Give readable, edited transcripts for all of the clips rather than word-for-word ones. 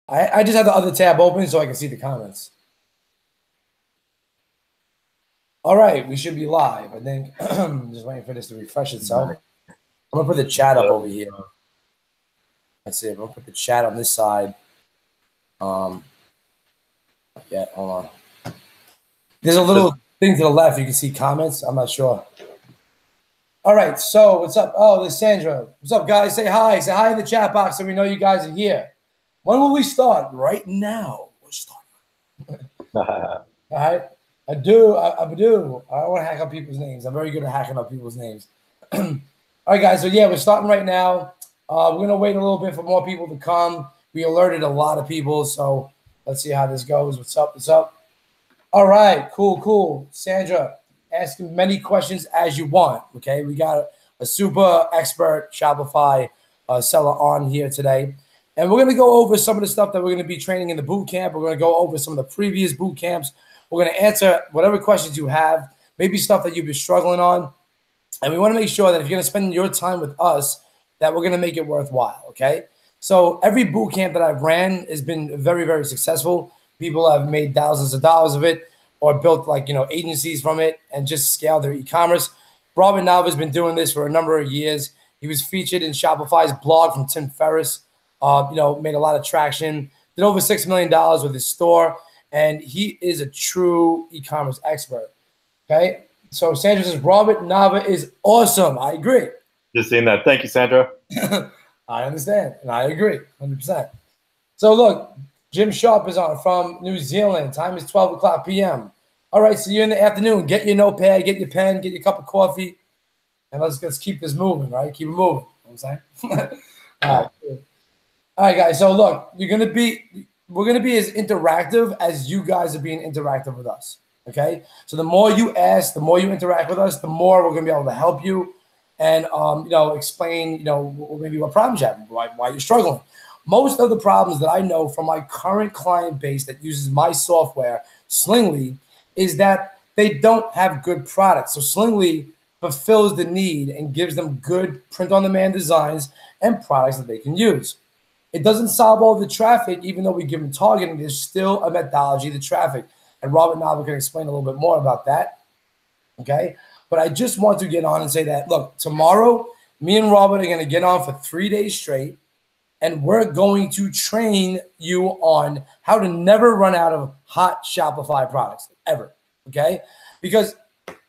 I just have the other tab open so I can see the comments. All right, we should be live. I think I'm just waiting for this to refresh itself. I'm gonna put the chat up over here. Let's see. I'm gonna put the chat on this side. Yeah, hold on. There's a little thing to the left. You can see comments. I'm not sure. All right. So what's up? Oh, there's Sandra. What's up, guys? Say hi. Say hi in the chat box so we know you guys are here. When will we start? Right now. We're starting. All right. I do. I don't want to hack up people's names. I'm very good at hacking up people's names. All right, guys. So yeah, we're starting right now. We're gonna wait a little bit for more people to come. We alerted a lot of people, so let's see how this goes. What's up? What's up? All right. Cool. Sandra, ask as many questions as you want. Okay, we got a super expert Shopify seller on here today. And we're going to go over some of the stuff that we're going to be training in the boot camp. We're going to go over some of the previous boot camps. We're going to answer whatever questions you have, maybe stuff that you've been struggling on. And we want to make sure that if you're going to spend your time with us, that we're going to make it worthwhile, okay? So every boot camp that I've ran has been very, very successful. People have made thousands of dollars of it or built agencies from it and just scaled their e-commerce. Robert Nava's been doing this for a number of years. He was featured in Shopify's blog from Tim Ferriss. Made a lot of traction, did over $6 million with his store, and he is a true e-commerce expert. Okay, so Sandra says Robert Nava is awesome. I agree. Just seeing that. Thank you, Sandra. I understand, and I agree 100%. So look, Jim Sharp is on from New Zealand. Time is 12 o'clock p.m. All right, see you in the afternoon. Get your notepad, get your pen, get your cup of coffee, and let's keep this moving, right? Keep it moving. You know what I'm saying? All right, guys. So look, we're gonna be as interactive as you guys are being interactive with us. Okay. So the more you ask, the more you interact with us, the more we're gonna be able to help you and explain maybe what problems you have, why you're struggling. Most of the problems that I know from my current client base that uses my software, Slingly, is that they don't have good products. So Slingly fulfills the need and gives them good print-on-demand designs and products that they can use. It doesn't solve all the traffic, even though we give them targeting. There's still a methodology to traffic. And Robert Nava can explain a little bit more about that. Okay. But I just want to get on and say that, look, tomorrow, me and Robert are going to get on for 3 days straight. And we're going to train you on how to never run out of hot Shopify products ever. Okay. Because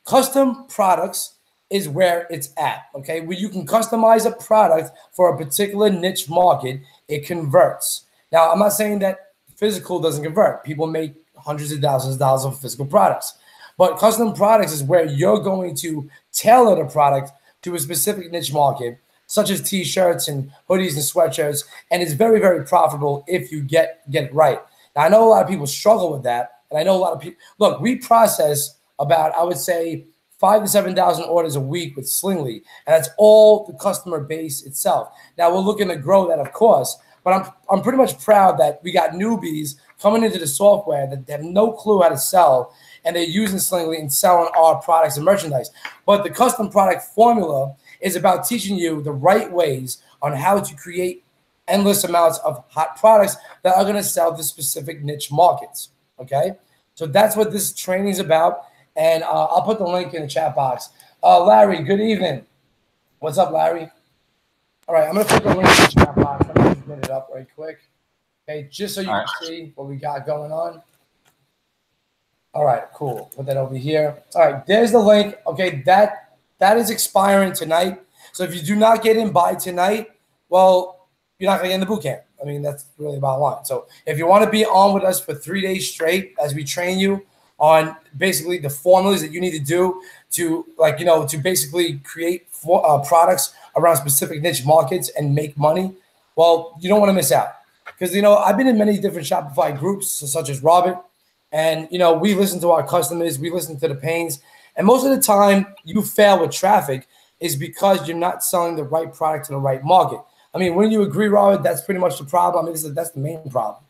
custom products is where it's at, okay? Where you can customize a product for a particular niche market, it converts. Now, I'm not saying that physical doesn't convert. People make hundreds of thousands of dollars of physical products. But custom products is where you're going to tailor the product to a specific niche market, such as t-shirts and hoodies and sweatshirts, and it's very, very profitable if you get it right. Now, I know a lot of people struggle with that, and I know a lot of people, look, we process about, I would say, 5,000 to 7,000 orders a week with Slingly, and that's all the customer base itself. Now we're looking to grow that, of course, but I'm pretty much proud that we got newbies coming into the software that have no clue how to sell, and they're using Slingly and selling our products and merchandise. But the custom product formula is about teaching you the right ways on how to create endless amounts of hot products that are going to sell to specific niche markets. Okay, so that's what this training is about. And I'll put the link in the chat box. Larry, good evening. What's up, Larry? All right, I'm going to put the link in the chat box. Let me just get it up right quick. Okay, just so you can see what we got going on. All right, cool. Put that over here. All right, there's the link. Okay, that is expiring tonight. So if you do not get in by tonight, well, you're not going to get in the boot camp. I mean, that's really about line. So if you want to be on with us for 3 days straight as we train you on basically the formulas that you need to do to to basically create products around specific niche markets and make money, well, you don't want to miss out. Because, I've been in many different Shopify groups, such as Robert, and, we listen to our customers, we listen to the pains, and most of the time you fail with traffic is because you're not selling the right product to the right market. I mean, wouldn't you agree, Robert? That's pretty much the problem. I mean, that's the main problem.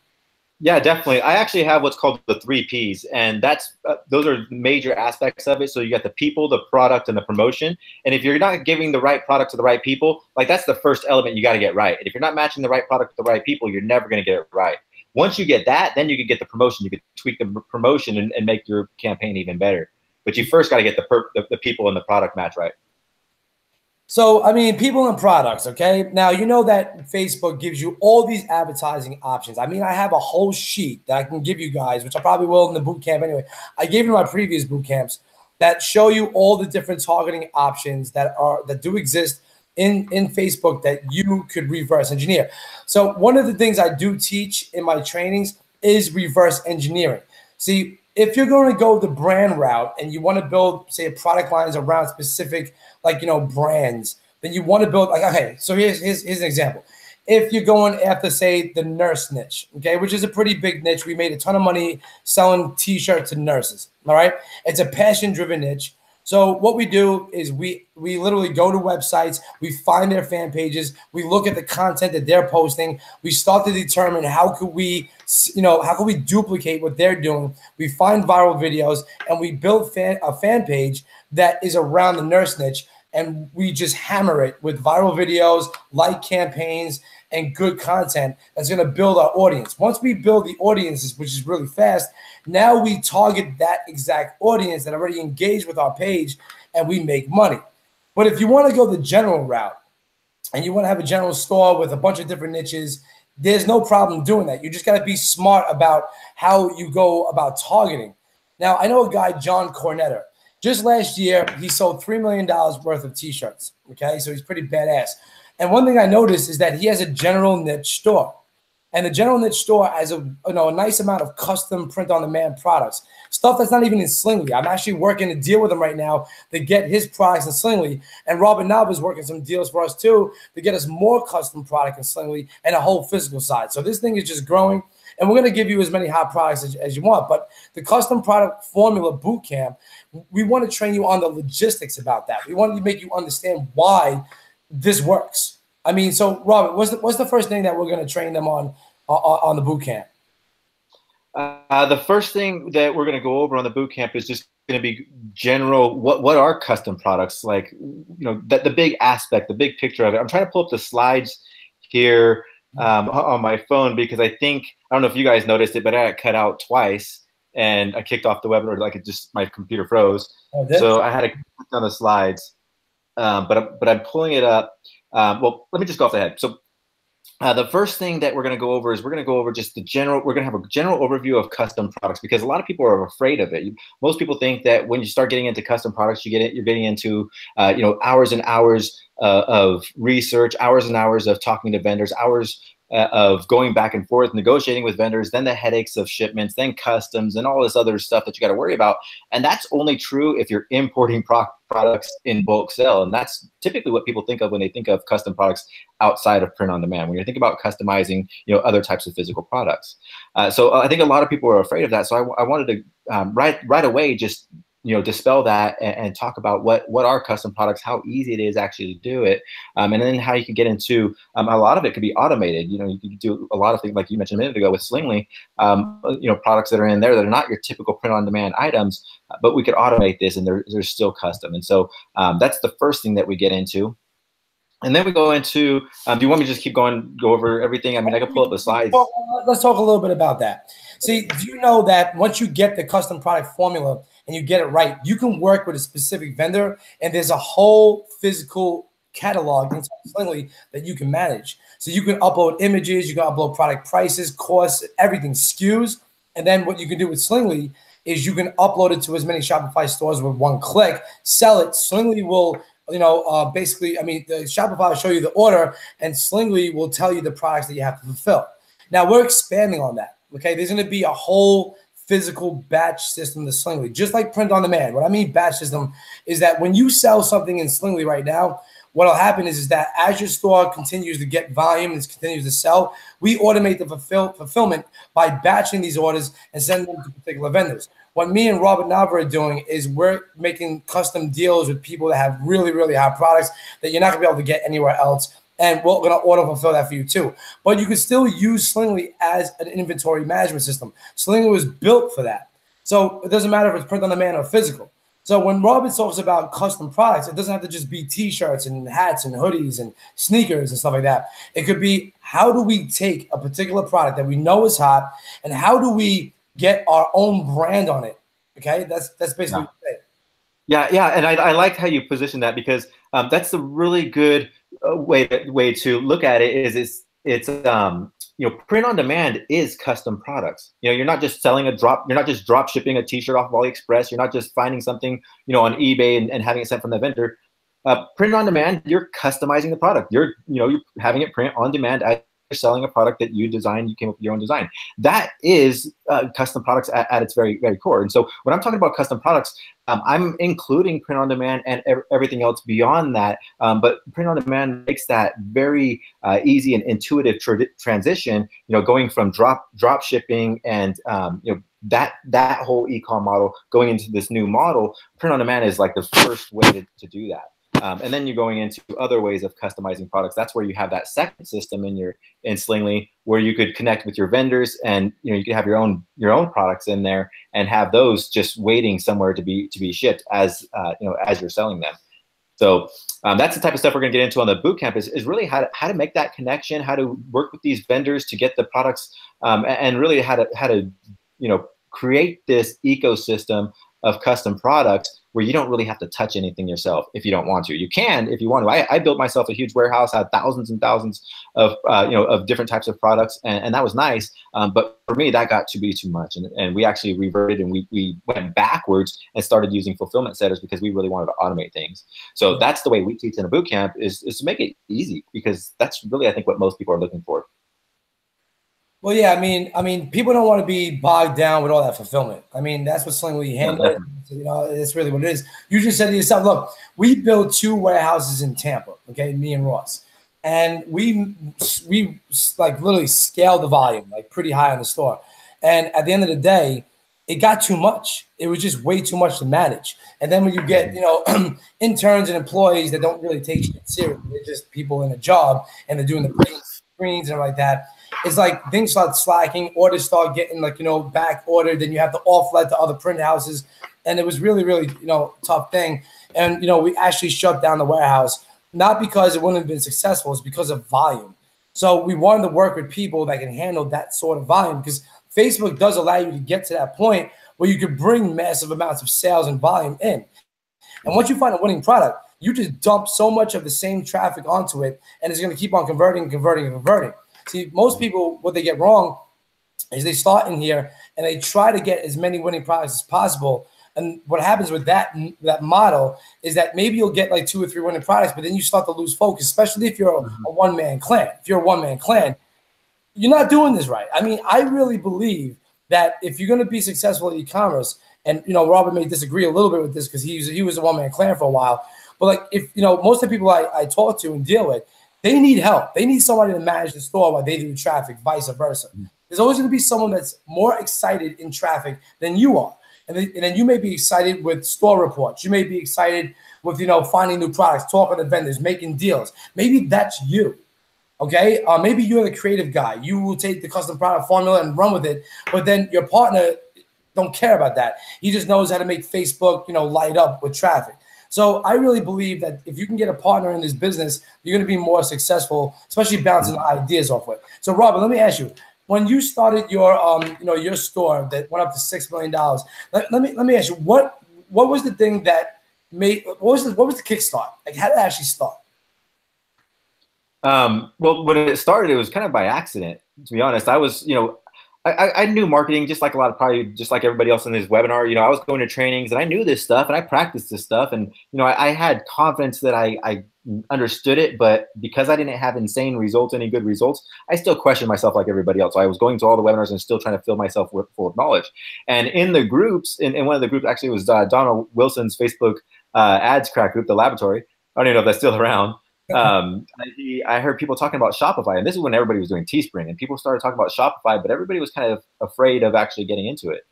Yeah, definitely. I actually have what's called the 3 Ps, and that's those are major aspects of it. So you got the people, the product, and the promotion. And if you're not giving the right product to the right people, like that's the first element you got to get right. And if you're not matching the right product to the right people, you're never going to get it right. Once you get that, then you can get the promotion. You can tweak the promotion and make your campaign even better. But you first got to get the people and the product match right. So, I mean, people and products, okay? Now, you know that Facebook gives you all these advertising options. I mean, I have a whole sheet that I can give you guys, which I probably will in the boot camp anyway. I gave you my previous boot camps that show you all the different targeting options that do exist in Facebook that you could reverse engineer. So one of the things I do teach in my trainings is reverse engineering. See, if you're going to go the brand route and you want to build, say, a product lines around specific, like, brands, then you want to build, like, okay, so here's an example. If you're going after, say, the nurse niche, okay, which is a pretty big niche. We made a ton of money selling T-shirts to nurses, all right? It's a passion-driven niche. So what we do is we literally go to websites, we find their fan pages, we look at the content that they're posting, we start to determine how could we duplicate what they're doing. We find viral videos and we build a fan page that is around the nurse niche, and we just hammer it with viral videos, like campaigns, and good content that's going to build our audience. Once we build the audiences, which is really fast, now we target that exact audience that already engaged with our page, and we make money. But if you want to go the general route and you want to have a general store with a bunch of different niches, there's no problem doing that. You just got to be smart about how you go about targeting. Now, I know a guy, John Cornetter. Just last year, he sold $3 million worth of T-shirts, okay? So he's pretty badass. And one thing I noticed is that he has a general niche store. And the general niche store has a nice amount of custom print-on-demand products, stuff that's not even in Slingly. I'm actually working a deal with him right now to get his products in Slingly. And Robert Nava is working some deals for us, too, to get us more custom product in Slingly and a whole physical side. So this thing is just growing. And we're going to give you as many hot products as you want. But the custom product formula bootcamp, we want to train you on the logistics about that. We want to make you understand why this works. I mean, so Robert, what's the first thing that we're going to train them on the bootcamp? The first thing that we're going to go over on the bootcamp is just going to be general. What are custom products? Like, the big aspect, the big picture of it. I'm trying to pull up the slides here on my phone because I don't know if you guys noticed it, but I got cut out twice and I kicked off the webinar. Like my computer froze. So I had to click on the slides, but I'm pulling it up. Well, let me just go off the head. So the first thing that we're going to go over is we're going to go over just we're going to have a general overview of custom products because a lot of people are afraid of it. Most people think that when you start getting into custom products, you're getting into, hours and hours of research, hours and hours of talking to vendors, hours of going back and forth, negotiating with vendors, then the headaches of shipments, then customs, and all this other stuff that you got to worry about. And that's only true if you're importing products in bulk sale. And that's typically what people think of when they think of custom products outside of print on demand, when you think about customizing, other types of physical products. So I think a lot of people are afraid of that. So I wanted to right away just dispel that and talk about what are custom products, how easy it is actually to do it, and then how you can get into a lot of it could be automated. You can do a lot of things like you mentioned a minute ago with Slingly, products that are in there that are not your typical print-on-demand items, but we could automate this and they're still custom. And so that's the first thing that we get into. And then we go into, do you want me to just go over everything? I mean, I can pull up the slides. Well, let's talk a little bit about that. See, do you know that once you get the custom product formula and you get it right, you can work with a specific vendor and there's a whole physical catalog inside Slingly that you can manage. So you can upload images, you can upload product prices, costs, everything, SKUs. And then what you can do with Slingly is you can upload it to as many Shopify stores with one click, sell it. Slingly will basically, the Shopify will show you the order and Slingly will tell you the products that you have to fulfill. Now we're expanding on that. Okay. There's going to be a whole physical batch system to Slingly, just like print on demand. What I mean batch system is that when you sell something in Slingly right now, what will happen is that as your store continues to get volume and continues to sell, we automate the fulfillment by batching these orders and sending them to particular vendors. What me and Robert Nava are doing is we're making custom deals with people that have really, really hot products that you're not going to be able to get anywhere else. And we're going to auto fulfill that for you too. But you can still use Slingly as an inventory management system. Slingly was built for that. So it doesn't matter if it's print on demand or physical. So when Robin talks about custom products, it doesn't have to just be t-shirts and hats and hoodies and sneakers and stuff like that. It could be, how do we take a particular product that we know is hot and how do we get our own brand on it? Okay, that's basically what I'm saying. Yeah, and I liked how you positioned that, because that's a really good way to look at it. It's print on demand is custom products. You're not just selling you're not just drop shipping a t-shirt off of AliExpress. You're not just finding something on eBay and having it sent from the vendor. Print on demand, you're customizing the product. You're having it print on demand as you're selling a product that you designed. You came up with your own design. That is custom products at its very, very core. And so when I'm talking about custom products, I'm including print on demand and everything else beyond that. But print on demand makes that very easy and intuitive transition. Going from drop shipping and that whole e-com model going into this new model. Print on demand is like the first way to do that. And then you're going into other ways of customizing products. That's where you have that second system in Slingly, where you could connect with your vendors, and you could have your own products in there and have those just waiting somewhere to be shipped as you're selling them. So that's the type of stuff we're going to get into on the bootcamp is really how to make that connection, how to work with these vendors to get the products, and really how to create this ecosystem of custom products where you don't really have to touch anything yourself if you don't want to. You can if you want to. I built myself a huge warehouse, had thousands and thousands of of different types of products, and that was nice. But for me, that got to be too much, and we actually reverted and we went backwards and started using fulfillment centers because we really wanted to automate things. So that's the way we teach in a bootcamp is to make it easy, because that's really, I think, what most people are looking for. Well, yeah, I mean, people don't want to be bogged down with all that fulfillment. I mean, that's what Slingly handles. It's really what it is. You just said to yourself, look, we built 2 warehouses in Tampa, okay, me and Ross, and we like literally scaled the volume like pretty high on the store. And at the end of the day, it got too much. It was just way too much to manage. And then when you get, interns and employees that don't really take shit seriously, they're just people in a job and they're doing the screens and like that. It's like things start slacking, orders start getting back ordered, then you have to offload to other print houses. And it was really, really, tough thing. And, we actually shut down the warehouse, not because it wouldn't have been successful, it's because of volume. So we wanted to work with people that can handle that sort of volume, because Facebook does allow you to get to that point where you could bring massive amounts of sales and volume in. And once you find a winning product, you just dump so much of the same traffic onto it, and it's going to keep on converting. See, most people, what they get wrong is they start in here and they try to get as many winning products as possible. And what happens with that model is that maybe you'll get like 2 or 3 winning products, but then you start to lose focus, especially if you're a one-man clan. If you're a one-man clan, you're not doing this right. I mean, I really believe that if you're going to be successful in e-commerce, and, Robert may disagree a little bit with this because he was a one-man clan for a while, but like if, most of the people I talk to and deal with, they need help. They need somebody to manage the store while they do traffic, vice versa. There's always going to be someone that's more excited in traffic than you are. And then you may be excited with store reports. You may be excited with, finding new products, talking to vendors, making deals. Maybe that's you, okay? Maybe you're the creative guy. You will take the custom product formula and run with it, but then your partner don't care about that. He just knows how to make Facebook, light up with traffic. So I really believe that if you can get a partner in this business, you're going to be more successful, especially bouncing ideas off it. So Robert, let me ask you, when you started your your store that went up to $6 million, let me ask you, what was the thing that made, what was the kickstart? Like, how did it actually start? Well, when it started, it was kind of by accident, to be honest. I was, I knew marketing just like probably just like everybody else in this webinar. I was going to trainings and I knew this stuff and I practiced this stuff. And, I had confidence that I understood it, but because I didn't have insane results, any good results, I still questioned myself like everybody else. So I was going to all the webinars and still trying to fill myself full of knowledge. And in the groups, in one of the groups, actually it was Donald Wilson's Facebook ads crack group, The Laboratory. I don't even know if that's still around. I heard people talking about Shopify, and this is when everybody was doing Teespring, and people started talking about Shopify, but everybody was kind of afraid of actually getting into it.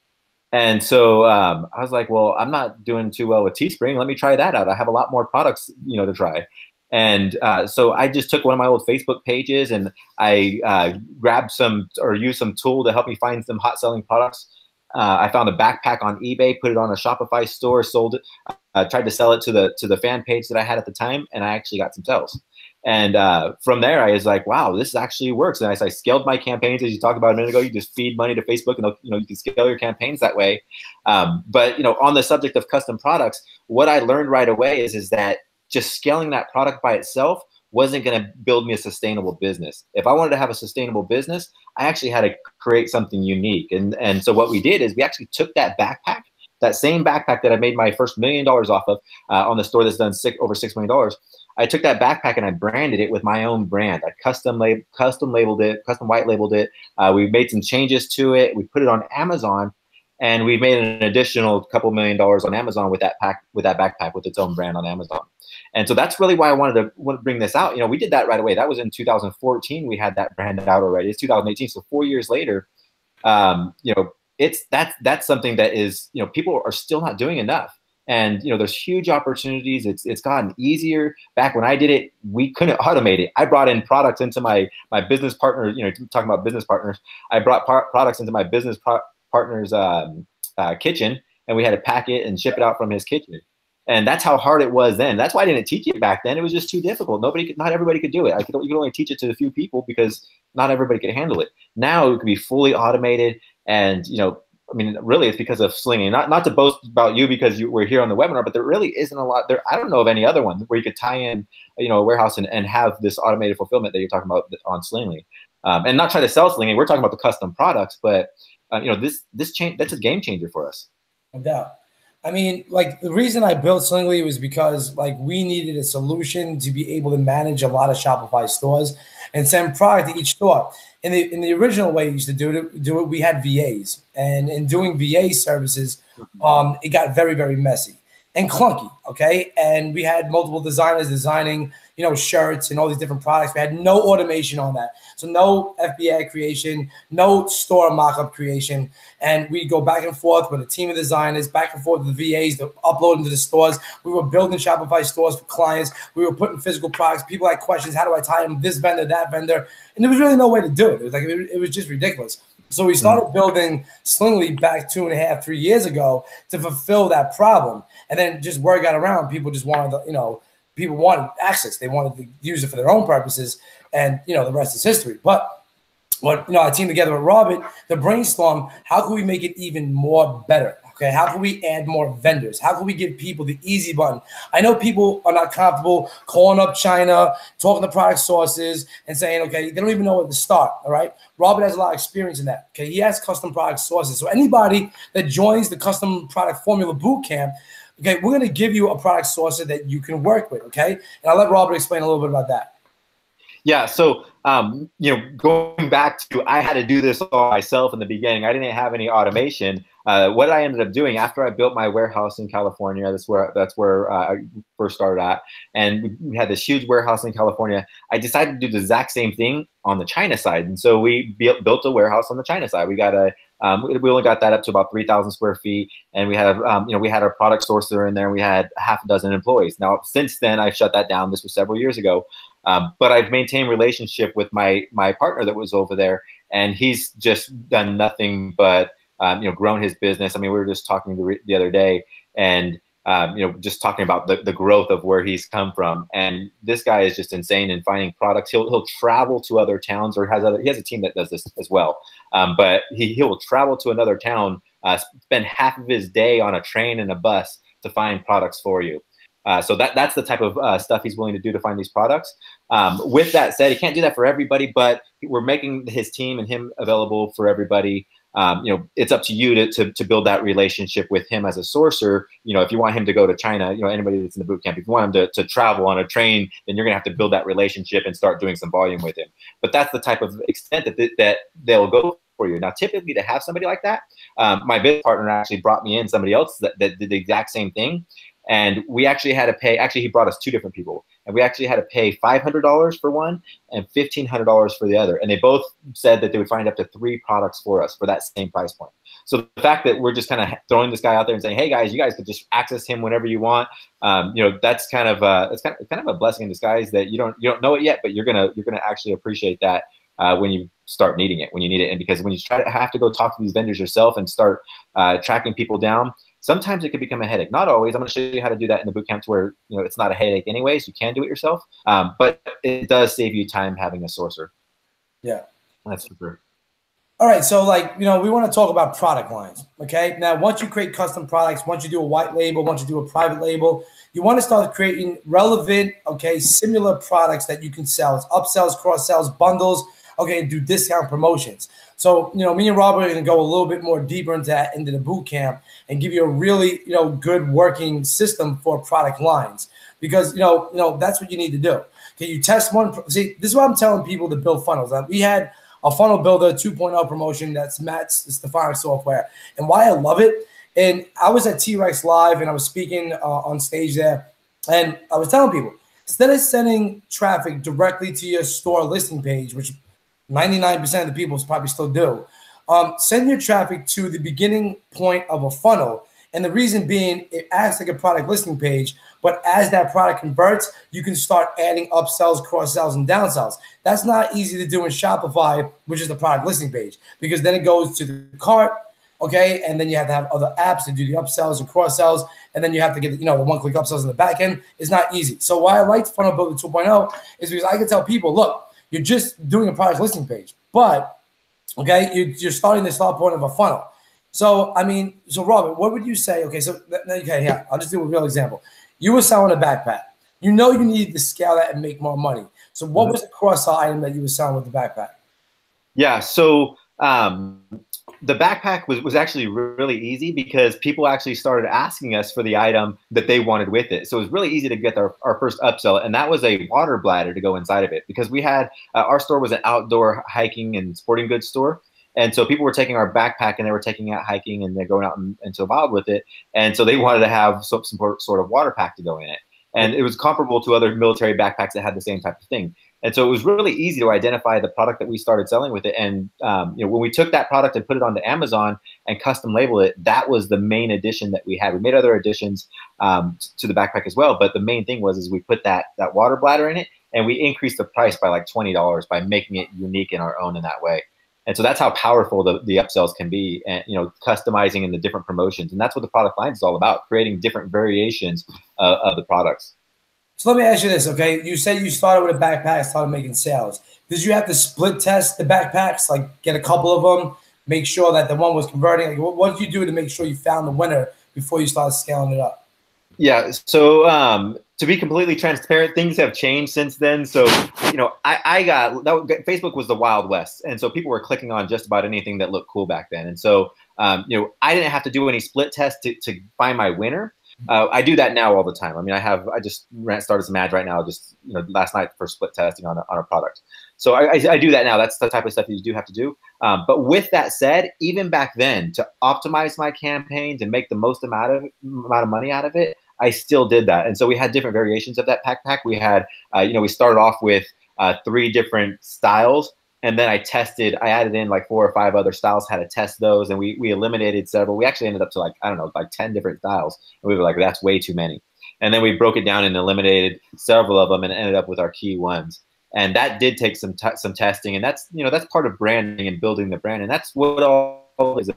And so I was like, well, I'm not doing too well with Teespring. Let me try that out. I have a lot more products, to try. And so I just took one of my old Facebook pages and I grabbed some or used some tool to help me find some hot selling products. I found a backpack on eBay, put it on a Shopify store, sold it, tried to sell it to the fan page that I had at the time, and I actually got some sales. And from there, I was like, wow, this actually works. And as I scaled my campaigns, as you talked about a minute ago, you just feed money to Facebook, and you can scale your campaigns that way. But on the subject of custom products, what I learned right away is that just scaling that product by itself wasn't going to build me a sustainable business. If I wanted to have a sustainable business, I actually had to create something unique. And so what we did is we actually took that backpack, that same backpack that I made my first $1 million off of on the store that's done over $6 million. I took that backpack and I branded it with my own brand. I custom labeled it, custom white labeled it. We made some changes to it. We put it on Amazon, and we made an additional couple $1 million on Amazon with that backpack with its own brand on Amazon. And so that's really why I wanted to bring this out. We did that right away. That was in 2014. We had that brand out already. It's 2018, so 4 years later. That's something that is, people are still not doing enough. And there's huge opportunities. It's gotten easier. Back when I did it, we couldn't automate it. I brought in products into my business partner. Talking about business partners, I brought products into my business partner's kitchen, and we had to pack it and ship it out from his kitchen. And that's how hard it was then. That's why I didn't teach it back then. It was just too difficult. Not everybody could do it. You could only teach it to a few people because not everybody could handle it. Now it can be fully automated, and really it's because of slinging. Not to boast about you because we're here on the webinar, but there really isn't a lot there. I don't know of any other one where you could tie in, a warehouse and have this automated fulfillment that you're talking about on Slingly. And not try to sell Slingly. We're talking about the custom products, but this change, that's a game changer for us. No doubt. The reason I built Slingly was because we needed a solution to be able to manage a lot of Shopify stores and send product to each store. In the original way we used to do it, we had VAs, and in doing VA services, it got very, very messy and clunky. Okay, and we had multiple designers designing, shirts and all these different products. We had no automation on that, so no FBA creation, no store mock-up creation, and we go back and forth with a team of designers, back and forth with the VAs to upload into the stores. We were building Shopify stores for clients. We were putting physical products. People had questions: how do I tie them this vendor, that vendor? And there was really no way to do it. It was just ridiculous. So we started building Slingly back 2.5, 3 years ago to fulfill that problem. And then just word got around. People just wanted people wanted access. They wanted to use it for their own purposes. And, the rest is history. But what, I teamed together with Robert to brainstorm, how can we make it even more better? Okay, how can we add more vendors? How can we give people the easy button? I know people are not comfortable calling up China, talking to product sources, and saying, okay, they don't even know where to start, all right? Robert has a lot of experience in that, okay? He has custom product sources. So anybody that joins the Custom Product Formula Bootcamp, okay, we're going to give you a product source that you can work with, okay? And I'll let Robert explain a little bit about that. Yeah, so going back to, I had to do this all myself in the beginning. I didn't have any automation. What I ended up doing after I built my warehouse in California, that's where I first started at, and we had this huge warehouse in California. I decided to do the exact same thing on the China side, and so we built a warehouse on the China side. We only got that up to about 3,000 square feet, and we had our product sourcer in there. And we had half a dozen employees. Now, since then, I shut that down. This was several years ago. But I've maintained relationship with my partner that was over there, and he's just done nothing but grown his business. We were just talking the other day, and just talking about the growth of where he's come from. And this guy is just insane in finding products. He'll travel to other towns, or he has a team that does this as well. But he will travel to another town, spend half of his day on a train and a bus to find products for you. So that's the type of stuff he's willing to do to find these products. With that said, he can't do that for everybody, but we're making his team and him available for everybody. It's up to you to build that relationship with him as a sourcer. If you want him to go to China, anybody that's in the bootcamp, if you want him to travel on a train, then you're gonna have to build that relationship and start doing some volume with him. But that's the type of extent that they'll go for you. Now, typically to have somebody like that, my business partner actually brought me in somebody else that did the exact same thing. And we actually had to pay, he brought us two different people, and we actually had to pay $500 for one and $1,500 for the other. And they both said that they would find up to 3 products for us for that same price point. So the fact that we're just kind of throwing this guy out there and saying, hey guys, you guys could just access him whenever you want. That's kind of a blessing in disguise that you don't know it yet, but you're gonna actually appreciate that when you start needing it, when you need it. And because when you have to go talk to these vendors yourself and start tracking people down, sometimes it can become a headache. Not always. I'm going to show you how to do that in the bootcamp to where, you know, it's not a headache anyways. You can do it yourself, but it does save you time having a sourcer. Yeah. That's for sure. All right, so like, you know, we want to talk about product lines, okay? Now, once you create custom products, once you do a white label, once you do a private label, you want to start creating relevant, okay, similar products that you can sell. It's upsells, cross-sells, bundles, okay, and do discount promotions. So, you know, me and Robert are going to go a little bit more deeper into that, into the boot camp, and give you a really, you know, good working system for product lines, because, you know, that's what you need to do. Okay, you test one. See, this is what I'm telling people to build funnels. We had a funnel builder 2.0 promotion. That's Matt Stefanik software. And why I love it, and I was at T-Rex Live and I was speaking on stage there, and I was telling people, instead of sending traffic directly to your store listing page, which 99% of the people probably still do, send your traffic to the beginning point of a funnel. And the reason being, it acts like a product listing page, but as that product converts, you can start adding upsells, cross-sells, and downsells. That's not easy to do in Shopify, which is the product listing page, because then it goes to the cart, okay, and then you have to have other apps to do the upsells and cross-sells, and then you have to get, you know, the one-click upsells in the back end. It's not easy. So why I like Funnel Builder 2.0 is because I can tell people, look, you're just doing a product listing page, but, okay, you're starting the start point of a funnel. So, I mean, so Robert, what would you say? Okay, so, okay, yeah, I'll just do a real example. You were selling a backpack. You know you needed to scale that and make more money. So what was the cross-sell item that you were selling with the backpack? Yeah, so the backpack was actually really easy because people actually started asking us for the item that they wanted with it. So it was really easy to get our first upsell, and that was a water bladder to go inside of it, because we had our store was an outdoor hiking and sporting goods store. And so people were taking our backpack and they were taking it hiking and they're going out into the wild with it. And so they wanted to have some sort of water pack to go in it. And it was comparable to other military backpacks that had the same type of thing. And so it was really easy to identify the product that we started selling with it. And you know, when we took that product and put it onto Amazon and custom label it, that was the main addition that we had. We made other additions to the backpack as well, but the main thing was we put that water bladder in it, and we increased the price by like $20 by making it unique in our own in that way. And so that's how powerful the upsells can be, and, you know, customizing in the different promotions. And that's what the product line is all about, creating different variations of the products. So let me ask you this, okay? You said you started with a backpack, started making sales. Did you have to split test the backpacks, like get a couple of them, make sure that the one was converting? Like, what did you do to make sure you found the winner before you started scaling it up? Yeah, so to be completely transparent, things have changed since then. So, you know, Facebook was the Wild West. And so people were clicking on just about anything that looked cool back then. And so, you know, I didn't have to do any split tests to find my winner. I do that now all the time. I mean, I just started some ads right now, just, you know, last night for split testing on a product. So I do that now. That's the type of stuff that you do have to do. But with that said, even back then, to optimize my campaigns and make the most amount of money out of it, I still did that. And so we had different variations of that backpack. We had, you know, we started off with 3 different styles. And then I added in like 4 or 5 other styles, had to test those. And we eliminated several. We actually ended up to like, I don't know, like 10 different styles. And we were like, that's way too many. And then we broke it down and eliminated several of them and ended up with our key ones. And that did take some testing. And that's, you know, that's part of branding and building the brand. And that's what all is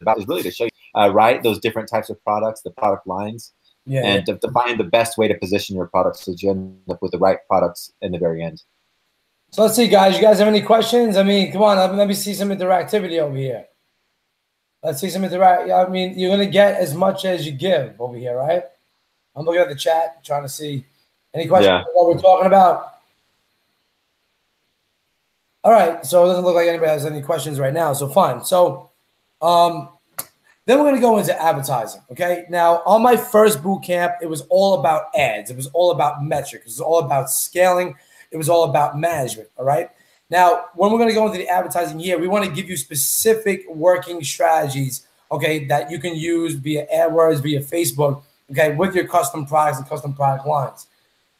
about, is really to show you, right, those different types of products, the product lines. Yeah, and to find the best way to position your products so you end up with the right products in the very end. So let's see, guys. You guys have any questions? I mean, come on. Let me see some interactivity over here. Let's see some interact. I mean, you're going to get as much as you give over here, right? I'm looking at the chat, trying to see any questions about what we're talking about. All right. So it doesn't look like anybody has any questions right now. So fine. So then we're going to go into advertising, okay? Now, on my first boot camp, it was all about ads. It was all about metrics. It was all about scaling. It was all about management, all right? Now, when we're going to go into the advertising here, we want to give you specific working strategies, okay, that you can use via AdWords, via Facebook, okay, with your custom products and custom product lines.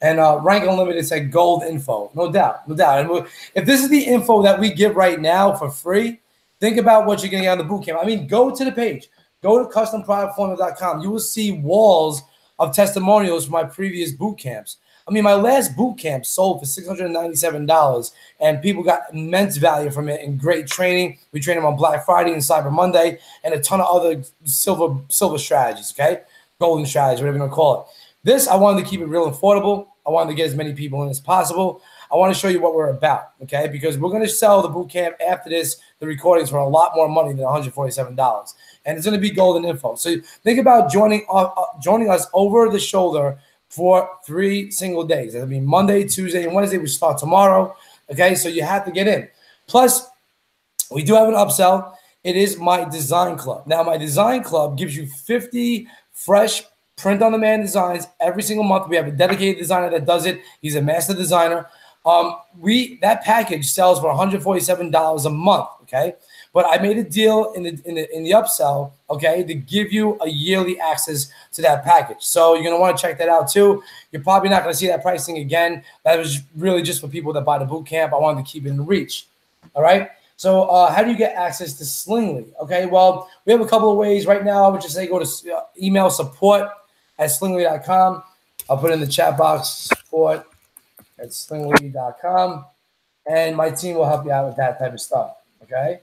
And Rank Unlimited said gold info. No doubt, no doubt. And if this is the info that we give right now for free, think about what you're getting on the boot camp. I mean, go to the page. Go to customproductformula.com. You will see walls of testimonials from my previous boot camps. I mean, my last boot camp sold for $697, and people got immense value from it and great training. We trained them on Black Friday and Cyber Monday, and a ton of other silver strategies. Okay, golden strategies, whatever you want to call it. This, I wanted to keep it real affordable. I wanted to get as many people in as possible. I want to show you what we're about, okay? Because we're going to sell the boot camp after this, the recordings, for a lot more money than $147. And it's going to be golden info. So think about joining us over the shoulder for 3 single days. That'll be Monday, Tuesday, and Wednesday. We start tomorrow, okay? So you have to get in. Plus, we do have an upsell. It is my design club. Now, my design club gives you 50 fresh print-on-demand designs every single month. We have a dedicated designer that does it. He's a master designer. That package sells for $147 a month, okay? But I made a deal in the upsell, okay, to give you a yearly access to that package. So you're gonna want to check that out too. You're probably not gonna see that pricing again. That was really just for people that buy the boot camp. I wanted to keep it in reach. All right. So how do you get access to Slingly? Okay, well, we have a couple of ways right now. I would just say go to email support@slingly.com. I'll put it in the chat box, support@slingly.com, and my team will help you out with that type of stuff. Okay.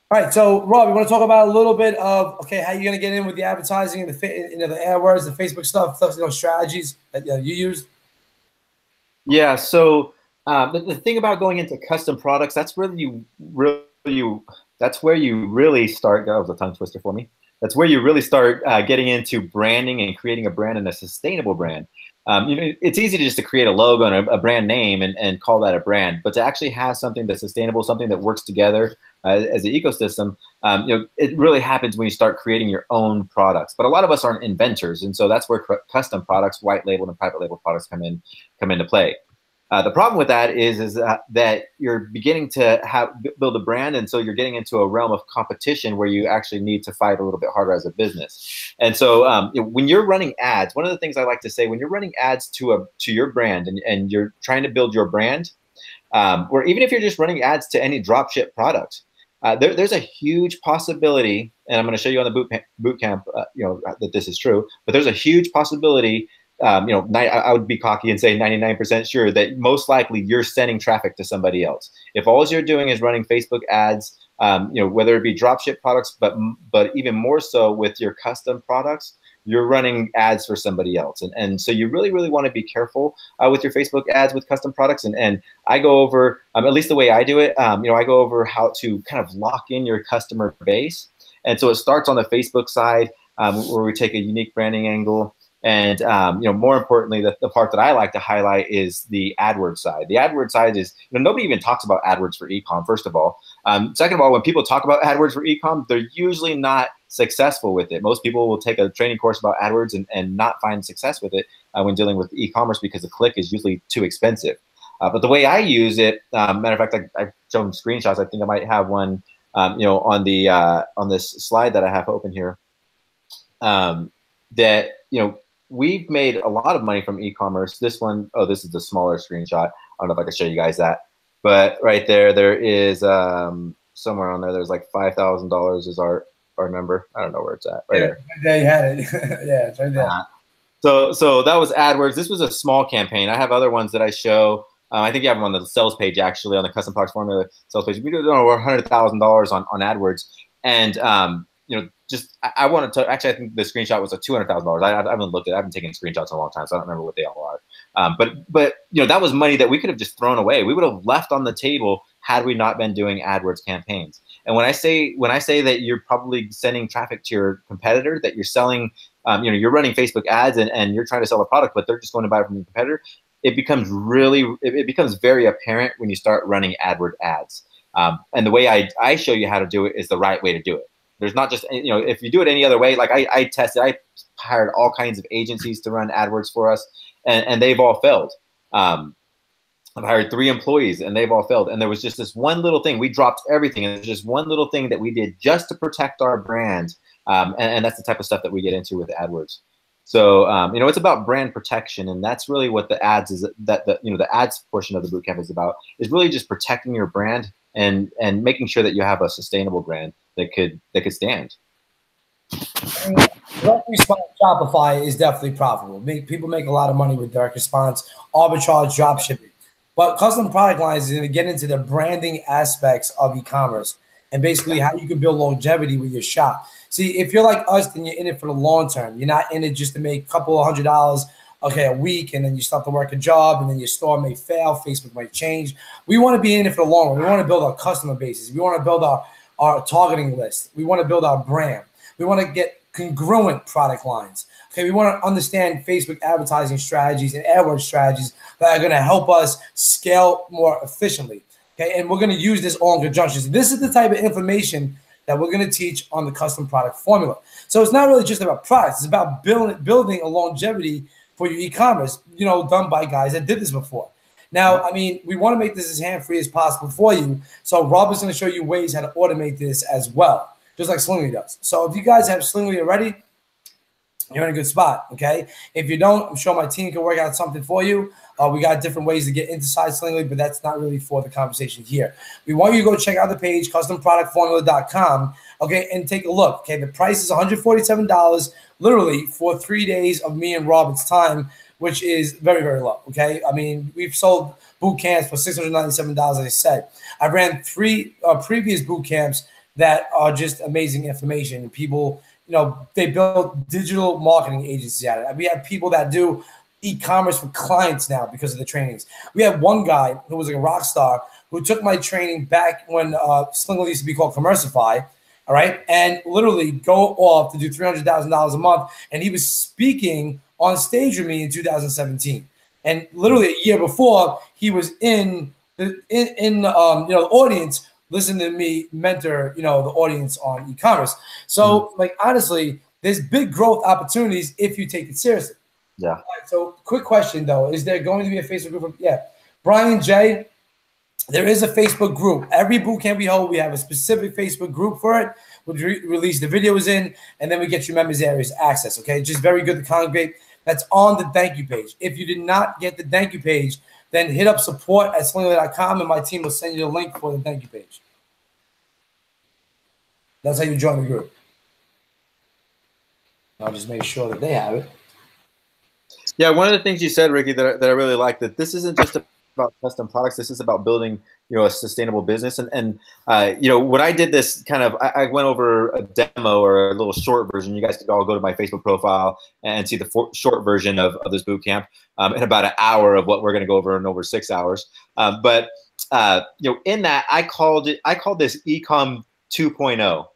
All right. So Rob, you want to talk about a little bit of how you're gonna get in with the advertising and the AdWords, the Facebook stuff, strategies that you used. Yeah. So the thing about going into custom products, that's where you really start. That was a tongue twister for me. That's where you really start getting into branding and creating a brand, and a sustainable brand. It's easy to create a logo and a brand name and call that a brand, but to actually have something that's sustainable, something that works together as an ecosystem, it really happens when you start creating your own products. But a lot of us aren't inventors, and so that's where custom products, white label and private label products come into play. The problem with that is that you're beginning to build a brand, and so you're getting into a realm of competition where you actually need to fight a little bit harder as a business. And so when you're running ads, one of the things I like to say, when you're running ads to your brand and you're trying to build your brand, or even if you're just running ads to any dropship product, there's a huge possibility, and I'm going to show you on the boot camp, that this is true, but there's a huge possibility. I would be cocky and say 99% sure that most likely you're sending traffic to somebody else. If all you're doing is running Facebook ads, whether it be dropship products, but even more so with your custom products, you're running ads for somebody else. And so you really, really want to be careful with your Facebook ads with custom products. And I go over, at least the way I do it, I go over how to kind of lock in your customer base. And so it starts on the Facebook side, where we take a unique branding angle. And more importantly, the part that I like to highlight is the AdWords side. The AdWords side is, nobody even talks about AdWords for e-com, first of all. Second of all, when people talk about AdWords for e-com, they're usually not successful with it. Most people will take a training course about AdWords and not find success with it when dealing with e-commerce, because the click is usually too expensive. But the way I use it, matter of fact, I've shown screenshots. I think I might have one, on this slide that I have open here. We've made a lot of money from e-commerce. This one, this is the smaller screenshot. I don't know if I can show you guys that, but right there is somewhere on there. There's like $5,000 is our number. I don't know where it's at. Right there. There you had it. Yeah, it's right there. So that was AdWords. This was a small campaign. I have other ones that I show. I think you have them on the sales page, actually, on the custom products formula sales page. We did over $100,000 on AdWords, and I wanted to actually. I think the screenshot was $200,000. I haven't looked at it. I haven't taken screenshots in a long time, so I don't remember what they all are. But that was money that we could have just thrown away. We would have left on the table had we not been doing AdWords campaigns. And when I say that you're probably sending traffic to your competitor, that you're selling, you're running Facebook ads and you're trying to sell a product, but they're just going to buy it from your competitor. It becomes very apparent when you start running AdWords ads. And the way I show you how to do it is the right way to do it. There's not just, if you do it any other way, like I tested, I hired all kinds of agencies to run AdWords for us, and they've all failed. I've hired 3 employees and they've all failed. And there was just this one little thing. We dropped everything. And there's just one little thing that we did just to protect our brand. And that's the type of stuff that we get into with AdWords. So, it's about brand protection. And that's really what the ads is, the ads portion of the bootcamp is about, is really just protecting your brand and making sure that you have a sustainable brand that could stand. I mean, direct response Shopify is definitely profitable. People make a lot of money with direct response, arbitrage, drop shipping. But custom product lines is going to get into the branding aspects of e-commerce and basically how you can build longevity with your shop. See, if you're like us, then you're in it for the long term. You're not in it just to make a couple of $100, okay, a week, and then you start to work a job, and then your store may fail, Facebook might change. We want to be in it for the long run. We want to build our customer bases. We want to build our targeting list. We want to build our brand. We want to get congruent product lines. Okay, we want to understand Facebook advertising strategies and AdWords strategies that are going to help us scale more efficiently. Okay, and we're going to use this all in conjunction. So this is the type of information that we're going to teach on the custom product formula. So it's not really just about products. It's about building a longevity for your e-commerce, done by guys that did this before. Now, I mean, we want to make this as hand-free as possible for you. So Rob is going to show you ways how to automate this as well, just like Slingly does. So if you guys have Slingly already, you're in a good spot, okay? If you don't, I'm sure my team can work out something for you. We got different ways to get inside Slingly, but that's not really for the conversation here. We want you to go check out the page, customproductformula.com, okay, and take a look, okay? The price is $147, literally, for 3 days of me and Robert's time, which is very, very low, okay? I mean, we've sold boot camps for $697, as I said. I ran 3 previous boot camps that are just amazing information, and people – they built digital marketing agencies out of it. We have people that do e-commerce for clients now because of the trainings. We have one guy who was like a rock star who took my training back when Slingly used to be called Commercify, all right, and literally go off to do $300,000 a month. And he was speaking on stage with me in 2017. And literally a year before, he was in the audience, listen to me mentor, the audience on e-commerce. So, honestly, there's big growth opportunities if you take it seriously. Yeah. Right, so, quick question, though. Is there going to be a Facebook group? Yeah. Brian J., there is a Facebook group. Every bootcamp we hold, we have a specific Facebook group for it. We release the videos in, and then we get your members areas access, okay? Just very good to congregate. That's on the thank you page. If you did not get the thank you page, then hit up support@slingly.com, and my team will send you the link for the thank you page. That's how you join the group. I'll just make sure that they have it. Yeah, one of the things you said, Ricky, that I really like, that this isn't just about custom products. This is about building, a sustainable business. And when I did this I went over a demo or a little short version. You guys could all go to my Facebook profile and see the short version of this boot camp in about an hour of what we're going to go over in over 6 hours. But in that, I called this Ecom 2.0.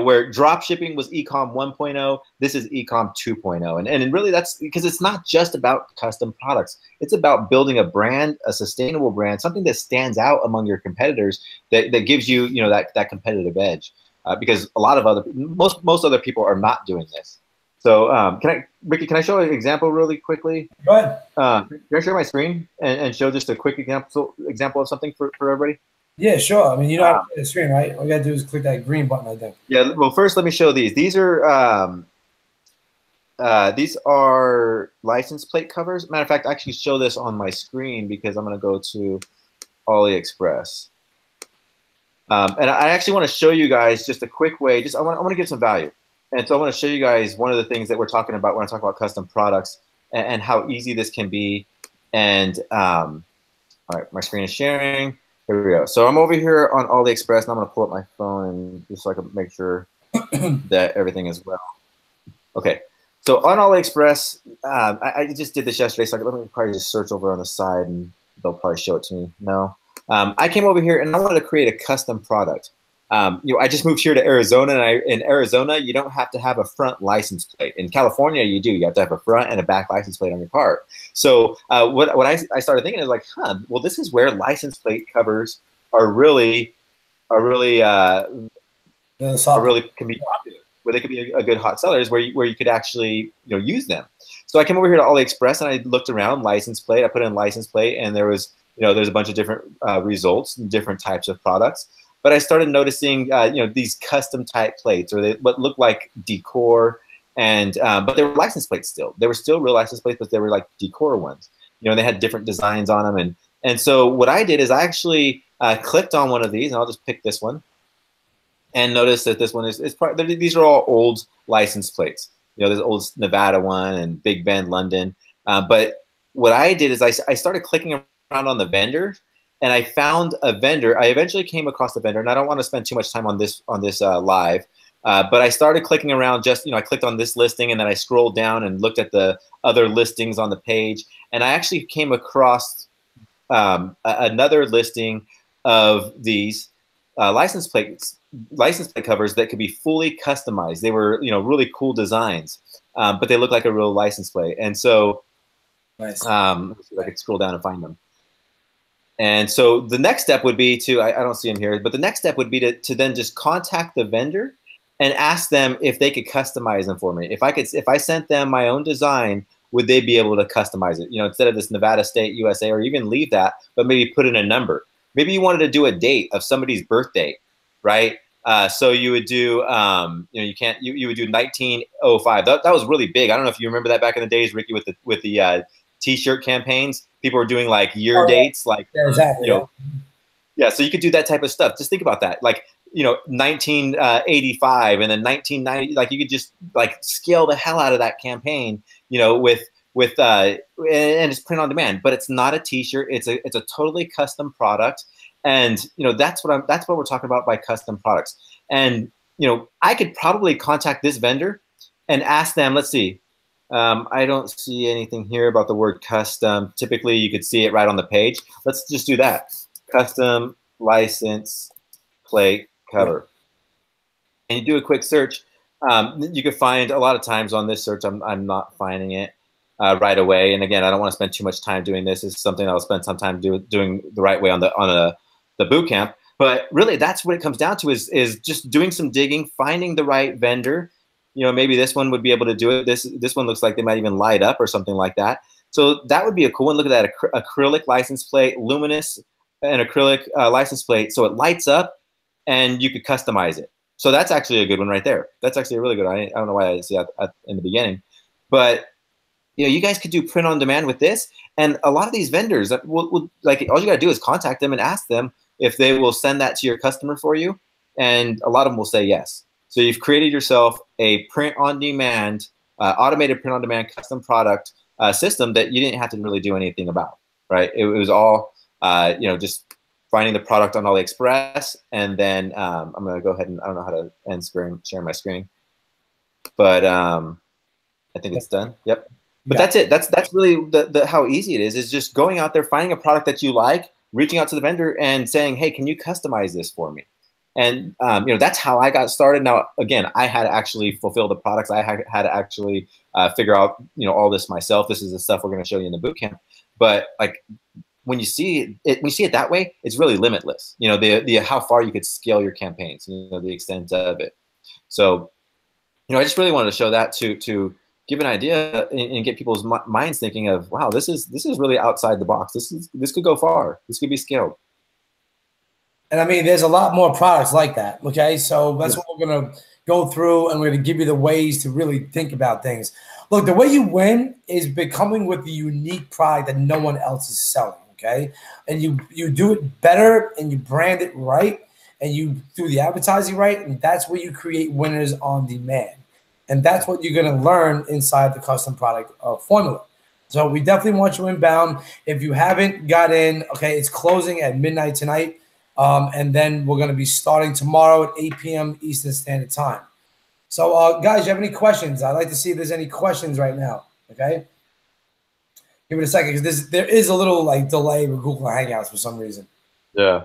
Where drop shipping was Ecom 1.0, this is Ecom 2.0. And really that's because it's not just about custom products. It's about building a brand, a sustainable brand, something that stands out among your competitors that gives you, that competitive edge. Because a lot of most other people are not doing this. So Ricky, can I show an example really quickly? Go ahead. Can I share my screen and show just a quick example of something for everybody? Yeah, sure. I mean, you know how to play the screen, right? All you gotta do is click that green button, I think. Yeah. Well, first, let me show these. These are license plate covers. Matter of fact, I actually show this on my screen because I'm gonna go to AliExpress, and I actually want to show you guys just a quick way. I want to give some value, and so I want to show you guys one of the things that we're talking about when I talk about custom products and how easy this can be. And all right, my screen is sharing. Here we go. So I'm over here on AliExpress, and I'm going to pull up my phone and just so I can make sure that everything is well. Okay. So on AliExpress, I just did this yesterday, so let me probably just search over on the side, and they'll probably show it to me. No. I came over here, and I wanted to create a custom product. I just moved here to Arizona, and in Arizona, you don't have to have a front license plate. In California, you do. You have to have a front and a back license plate on your car. So what I started thinking is like, well, this is where license plate covers really can be popular, where they could be a good hot sellers, where you could actually use them. So I came over here to AliExpress, and I looked around license plate. I put in license plate, and there was there's a bunch of different results and different types of products. But I started noticing, these custom type plates, or what looked like decor, and but they were license plates still. They were still real license plates, but they were like decor ones. They had different designs on them, and so what I did is I actually clicked on one of these, and I'll just pick this one. And notice that this one is probably, these are all old license plates. You know, there's old Nevada one and Big Bend, London. But what I did is I started clicking around on the vendor, and I found a vendor. I eventually came across the vendor, and I don't want to spend too much time on this live. But I started clicking around. Just, you know, I clicked on this listing, and then I scrolled down and looked at the other listings on the page, and I actually came across another listing of these license plate covers that could be fully customized. They were, you know, really cool designs, but they look like a real license plate. And so, Nice. let's see if I could scroll down and find them. And so the next step would be to, I don't see them here, but the next step would be to then just contact the vendor and ask them if they could customize them for me. If I sent them my own design, would they be able to customize it? You know, instead of this Nevada State, USA, or even leave that, but maybe put in a number. Maybe you wanted to do a date of somebody's birthday, right? So you would do, you know, you would do 1905. That was really big. I don't know if you remember that back in the days, Ricky, with the T-shirt campaigns. People were doing like year dates, like, yeah, exactly, you know, yeah. So you could do that type of stuff. Just think about that, like, you know, 1985 and then 1990. Like, you could just like scale the hell out of that campaign, you know, with and it's print on demand. But it's not a T-shirt. It's a totally custom product. And, you know, that's what we're talking about by custom products. And, you know, I could probably contact this vendor and ask them, let's see, I don't see anything here about the word custom. Typically, you could see it right on the page. Let's just do that. Custom license plate cover. And you do a quick search. You could find a lot of times on this search, I'm not finding it right away. And again, I don't want to spend too much time doing this. It's something I'll spend some time doing the right way on the boot camp. But really, that's what it comes down to is just doing some digging, finding the right vendor. You know, maybe this one would be able to do it. This one looks like they might even light up or something like that. So that would be a cool one. Look at that, acrylic license plate, luminous and acrylic license plate. So it lights up and you could customize it. So that's actually a good one right there. That's actually a really good one. I don't know why I see that in the beginning. But, you know, you guys could do print on demand with this. And a lot of these vendors, that will like, all you got to do is contact them and ask them if they will send that to your customer for you. And a lot of them will say yes. So you've created yourself a print-on-demand, automated print-on-demand custom product system that you didn't have to really do anything about, right? It was all, you know, just finding the product on AliExpress, and then I'm going to go ahead and, I don't know how to end sharing my screen, but I think it's done. Yep. But that's it. That's really how easy it is just going out there, finding a product that you like, reaching out to the vendor and saying, hey, can you customize this for me? And, you know, that's how I got started. Now, again, I had to actually fulfill the products. I had to actually figure out, you know, all this myself. This is the stuff we're going to show you in the bootcamp. But like, when you see it that way, it's really limitless. You know, the how far you could scale your campaigns, you know, the extent of it. So, you know, I just really wanted to show that to give an idea and get people's minds thinking of, wow, this is really outside the box. This could go far. This could be scaled. And I mean, there's a lot more products like that. Okay, so that's what we're gonna go through, and we're gonna give you the ways to really think about things. Look, the way you win is becoming with the unique product that no one else is selling. Okay, and you do it better, and you brand it right, and you do the advertising right, and that's where you create winners on demand. And that's what you're gonna learn inside the custom product formula. So we definitely want you inbound. If you haven't got in, okay, it's closing at midnight tonight. And then we're going to be starting tomorrow at 8 p.m. Eastern Standard Time. So, guys, you have any questions? I'd like to see if there's any questions right now. Okay, give it a second because there is a little like delay with Google Hangouts for some reason. Yeah.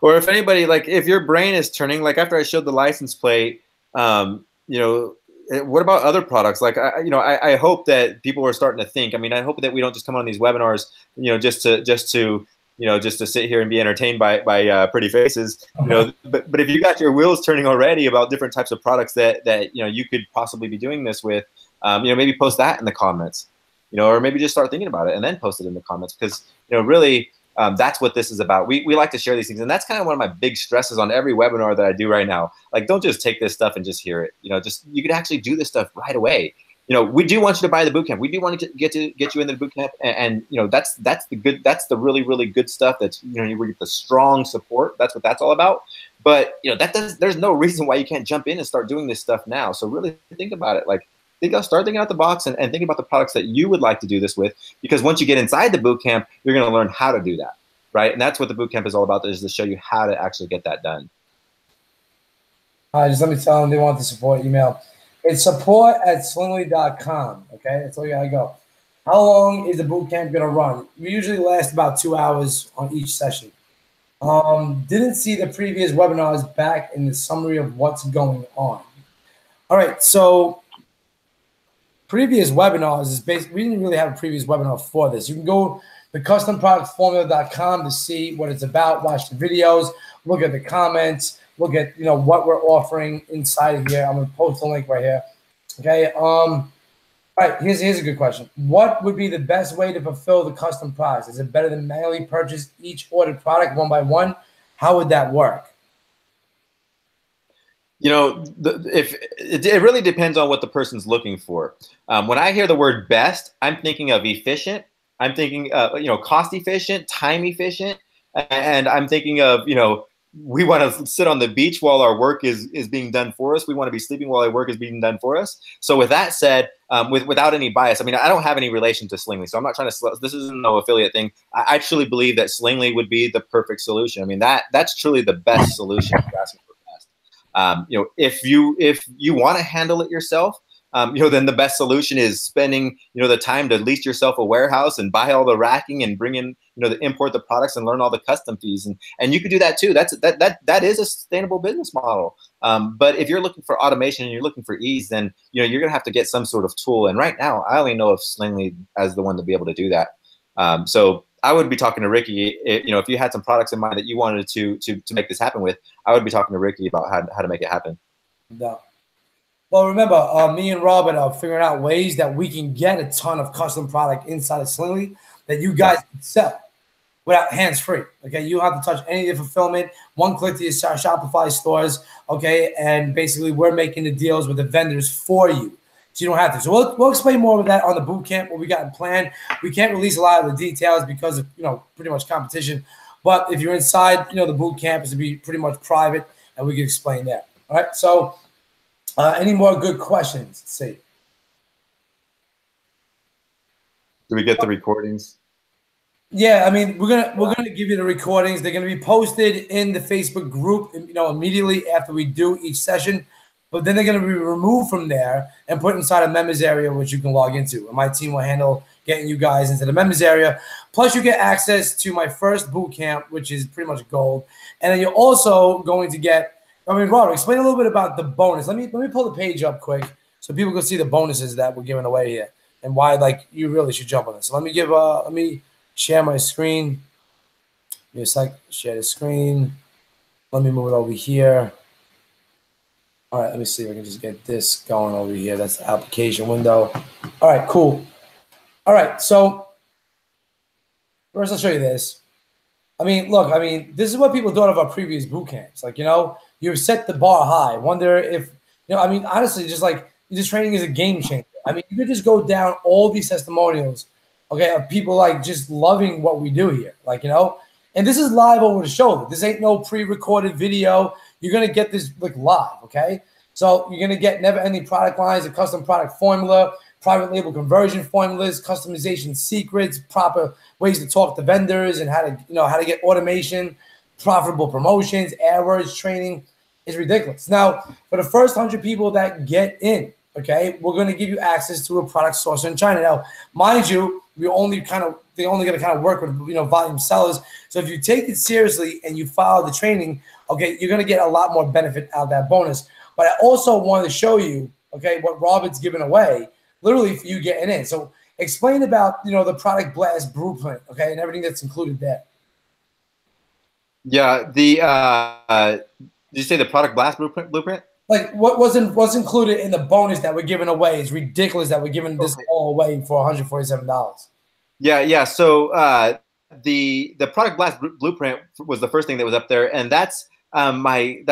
Or if anybody, like, if your brain is turning, like after I showed the license plate, you know, what about other products? Like, I hope that people are starting to think. I mean, I hope that we don't just come on these webinars, you know, just to sit here and be entertained by pretty faces, you know. But if you got your wheels turning already about different types of products that you know you could possibly be doing this with, you know, maybe post that in the comments, you know, or maybe just start thinking about it and then post it in the comments, because, you know, really that's what this is about. We like to share these things, and that's kind of one of my big stresses on every webinar that I do right now. Like, don't just take this stuff and just hear it. You know, you could actually do this stuff right away. we do want you to buy the bootcamp. We do want to get you into the bootcamp, and that's the really, really good stuff. That's you get the strong support. That's what that's all about. But there's no reason why you can't jump in and start doing this stuff now. So really think about it. Like start thinking out the box and think about the products that you would like to do this with. Because once you get inside the bootcamp, you're going to learn how to do that, right? And that's what the bootcamp is all about. Is to show you how to actually get that done. Just let me tell them they want the support email. It's support@slingly.com. Okay, that's all you gotta go. How long is the boot camp gonna run? We usually last about 2 hours on each session. Didn't see the previous webinars back in the summary of what's going on. All right, so previous webinars is basically, we didn't really have a previous webinar for this. You can go to customproductformula.com to see what it's about, watch the videos, look at the comments, look at what we're offering inside of here. I'm gonna post a link right here. Okay. All right. Here's a good question. What would be the best way to fulfill the custom products? Is it better than manually purchase each ordered product one by one? How would that work? If it really depends on what the person's looking for. When I hear the word best, I'm thinking of efficient. I'm thinking cost efficient, time efficient, and I'm thinking of we want to sit on the beach while our work is being done for us. We want to be sleeping while our work is being done for us. So with that said, without any bias, I mean, I don't have any relation to Slingly, so I'm not trying to. This isn't no affiliate thing. I truly believe that Slingly would be the perfect solution. I mean, that's truly the best solution. If you're asking for best. If you want to handle it yourself, then the best solution is spending, the time to lease yourself a warehouse and buy all the racking and bring in, import the products and learn all the custom fees. And you could do that too. That is a sustainable business model. But if you're looking for automation and you're looking for ease, then, you're going to have to get some sort of tool. And right now, I only know of Slingly as the one to be able to do that. So I would be talking to Ricky, if you had some products in mind that you wanted to make this happen with, I would be talking to Ricky about how to make it happen. No. Well, remember, me and Robert are figuring out ways that we can get a ton of custom product inside of Slingly that you guys can sell without hands-free. Okay, you don't have to touch any of the fulfillment. One click to your Shopify stores. Okay, and basically we're making the deals with the vendors for you, so you don't have to. So we'll explain more of that on the boot camp. What we got in plan. We can't release a lot of the details because of pretty much competition. But if you're inside, the boot camp is to be pretty much private, and we can explain that. All right, so. Any more good questions? Let's see. Do we get the recordings? Yeah, I mean, we're gonna give you the recordings. They're gonna be posted in the Facebook group, immediately after we do each session. But then they're gonna be removed from there and put inside a members area, which you can log into. And my team will handle getting you guys into the members area. Plus, you get access to my first boot camp, which is pretty much gold. And then you're also going to get. I mean, Robert, explain a little bit about the bonus. Let me pull the page up quick so people can see the bonuses that we're giving away here and why you really should jump on this. So let me share my screen. Just share the screen. Let me move it over here. All right, let me see if I can just get this going over here. That's the application window. All right, cool. All right, so first I'll show you this. I mean, look, this is what people thought of our previous boot camps. You've set the bar high. Wonder if, honestly, this training is a game changer. I mean, you could just go down all these testimonials, okay, of people just loving what we do here. And this is live over the shoulder. This ain't no pre-recorded video. You're going to get this live, okay? So you're going to get never-ending product lines, a custom product formula, private label conversion formulas, customization secrets, proper ways to talk to vendors, and how to get automation, profitable promotions, AdWords training. Is ridiculous. Now, for the first 100 people that get in, okay, we're going to give you access to a product sourcer in China. Now, mind you, they only going to work with volume sellers. So if you take it seriously and you follow the training, okay, you're going to get a lot more benefit out of that bonus. But I also want to show you, okay, what Robert's giving away, literally for you getting in. So explain about the product blast blueprint, okay, and everything that's included there. Yeah, did you say the product blast blueprint? What's included in the bonus that we're giving away is ridiculous that we're giving this all away for $147. Yeah. So the product blast blueprint was the first thing that was up there, and that's my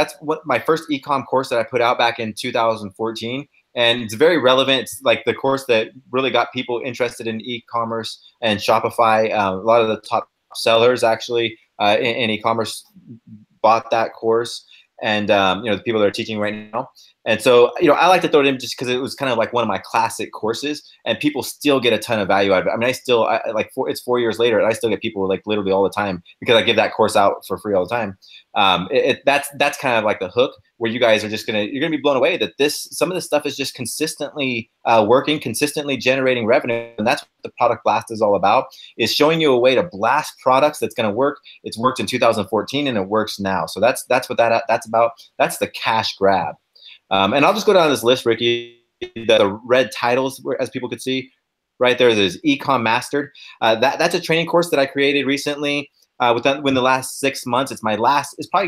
first ecom course that I put out back in 2014. and it's very relevant. It's like the course that really got people interested in e-commerce and Shopify. A lot of the top sellers actually in e-commerce bought that course, and you know, the people that are teaching right now. And so, you know, I like to throw it in just because it was kind of like one of my classic courses, and people still get a ton of value out of it. I mean, it's 4 years later, and I still get people like literally all the time because I give that course out for free all the time. That's kind of like the hook where you guys are just you're gonna be blown away that some of this stuff is just consistently working, consistently generating revenue, and that's what the product blast is all about. Is showing you a way to blast products that's gonna work. It's worked in 2014 and it works now. So that's what that's about. That's the cash grab. And I'll just go down this list, Ricky. The red titles, as people could see, right there. There's Ecom Mastered. That's a training course that I created recently. Within the last 6 months, it's probably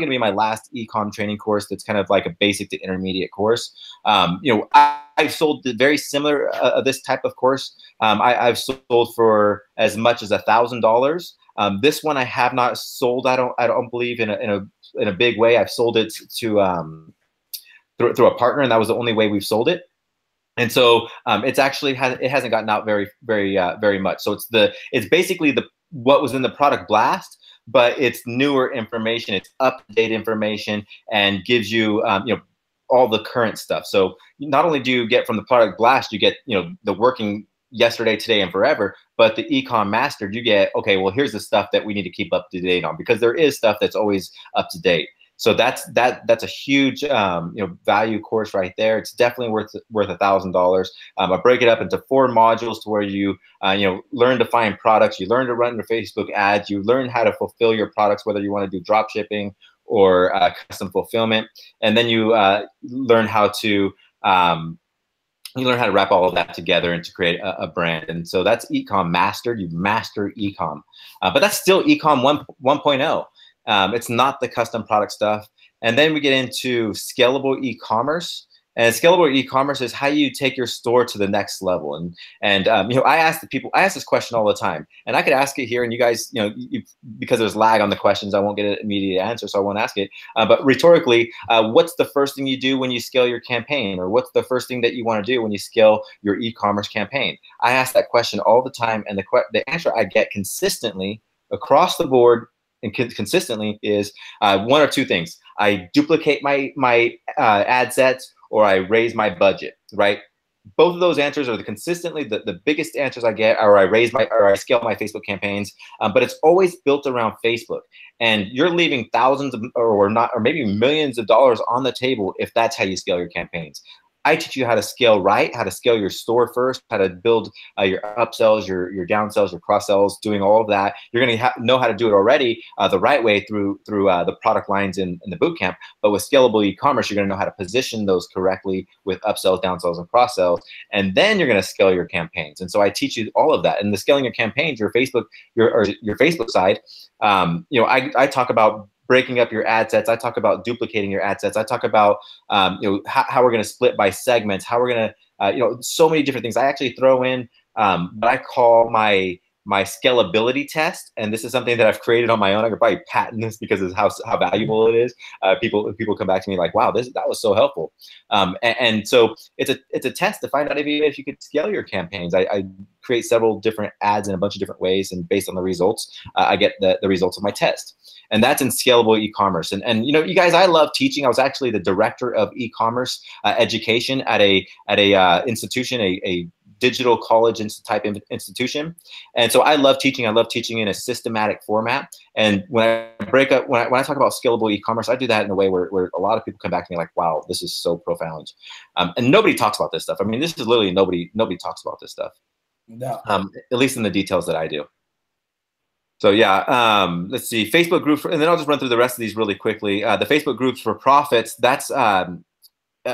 going to be my last ecom training course. That's kind of like a basic to intermediate course. You know, I've sold very similar this type of course. I've sold for as much as $1,000. This one I have not sold. I don't believe in a big way. I've sold it to through a partner, and that was the only way we've sold it. And so it's actually it hasn't gotten out very much. So it's basically what was in the product blast, but it's newer information, it's up-to-date information, and gives you you know, all the current stuff. So not only do you get from the product blast, you get, you know, the working yesterday, today, and forever, but the ecom mastered, you get, okay, well, here's the stuff that we need to keep up to date on, because there is stuff that's always up to date. So that's a huge you know, value course right there. It's definitely worth $1,000. I break it up into 4 modules to where you you know, learn to find products, you learn to run your Facebook ads, you learn how to fulfill your products, whether you want to do drop shipping or custom fulfillment, and then you learn how to wrap all of that together and to create a brand. And so that's Ecom Mastered. You master ecom, but that's still Ecom 1.0. It's not the custom product stuff. And then we get into scalable e-commerce. And scalable e-commerce is how you take your store to the next level. And you know, I ask this question all the time, and I could ask it here, and you guys, you know, because there's lag on the questions, I won't get an immediate answer, so I won't ask it. But rhetorically, what's the first thing you do when you scale your campaign, or what's the first thing that you want to do when you scale your e-commerce campaign? I ask that question all the time, and the answer I get consistently across the board and consistently is 1 or 2 things. I duplicate my ad sets, or I raise my budget, right? Both of those answers are consistently the biggest answers I get, or I scale my Facebook campaigns, but it's always built around Facebook. And you're leaving thousands of, or maybe millions of dollars on the table if that's how you scale your campaigns. I teach you how to scale right, how to scale your store first, how to build your upsells, your downsells, your cross sells, doing all of that. You're going to know how to do it already the right way through the product lines in the bootcamp. But with scalable e-commerce, you're going to know how to position those correctly with upsells, downsells, and cross sells. And then you're going to scale your campaigns. And so I teach you all of that. And the scaling your campaigns, your Facebook side, you know, I talk about breaking up your ad sets. I talk about duplicating your ad sets. I talk about you know, how we're going to split by segments, how we're going to you know, so many different things. I actually throw in what I call my scalability test, and this is something that I've created on my own. I could probably patent this because of how valuable it is. People come back to me like, wow, that was so helpful. And so it's a test to find out if you could scale your campaigns. I create several different ads in a bunch of different ways, and based on the results, I get the results of my test. And that's in scalable e-commerce. And you know, you guys, I love teaching. I was actually the director of e-commerce education at a institution, a digital college type institution. And so I love teaching. I love teaching in a systematic format. And when I talk about scalable e-commerce, I do that in a way where a lot of people come back to me like, wow, this is so profound. And nobody talks about this stuff. I mean, this is literally nobody talks about this stuff. No. At least in the details that I do. So yeah, let's see, Facebook groups, and then I'll just run through the rest of these really quickly. The Facebook groups for profits, that's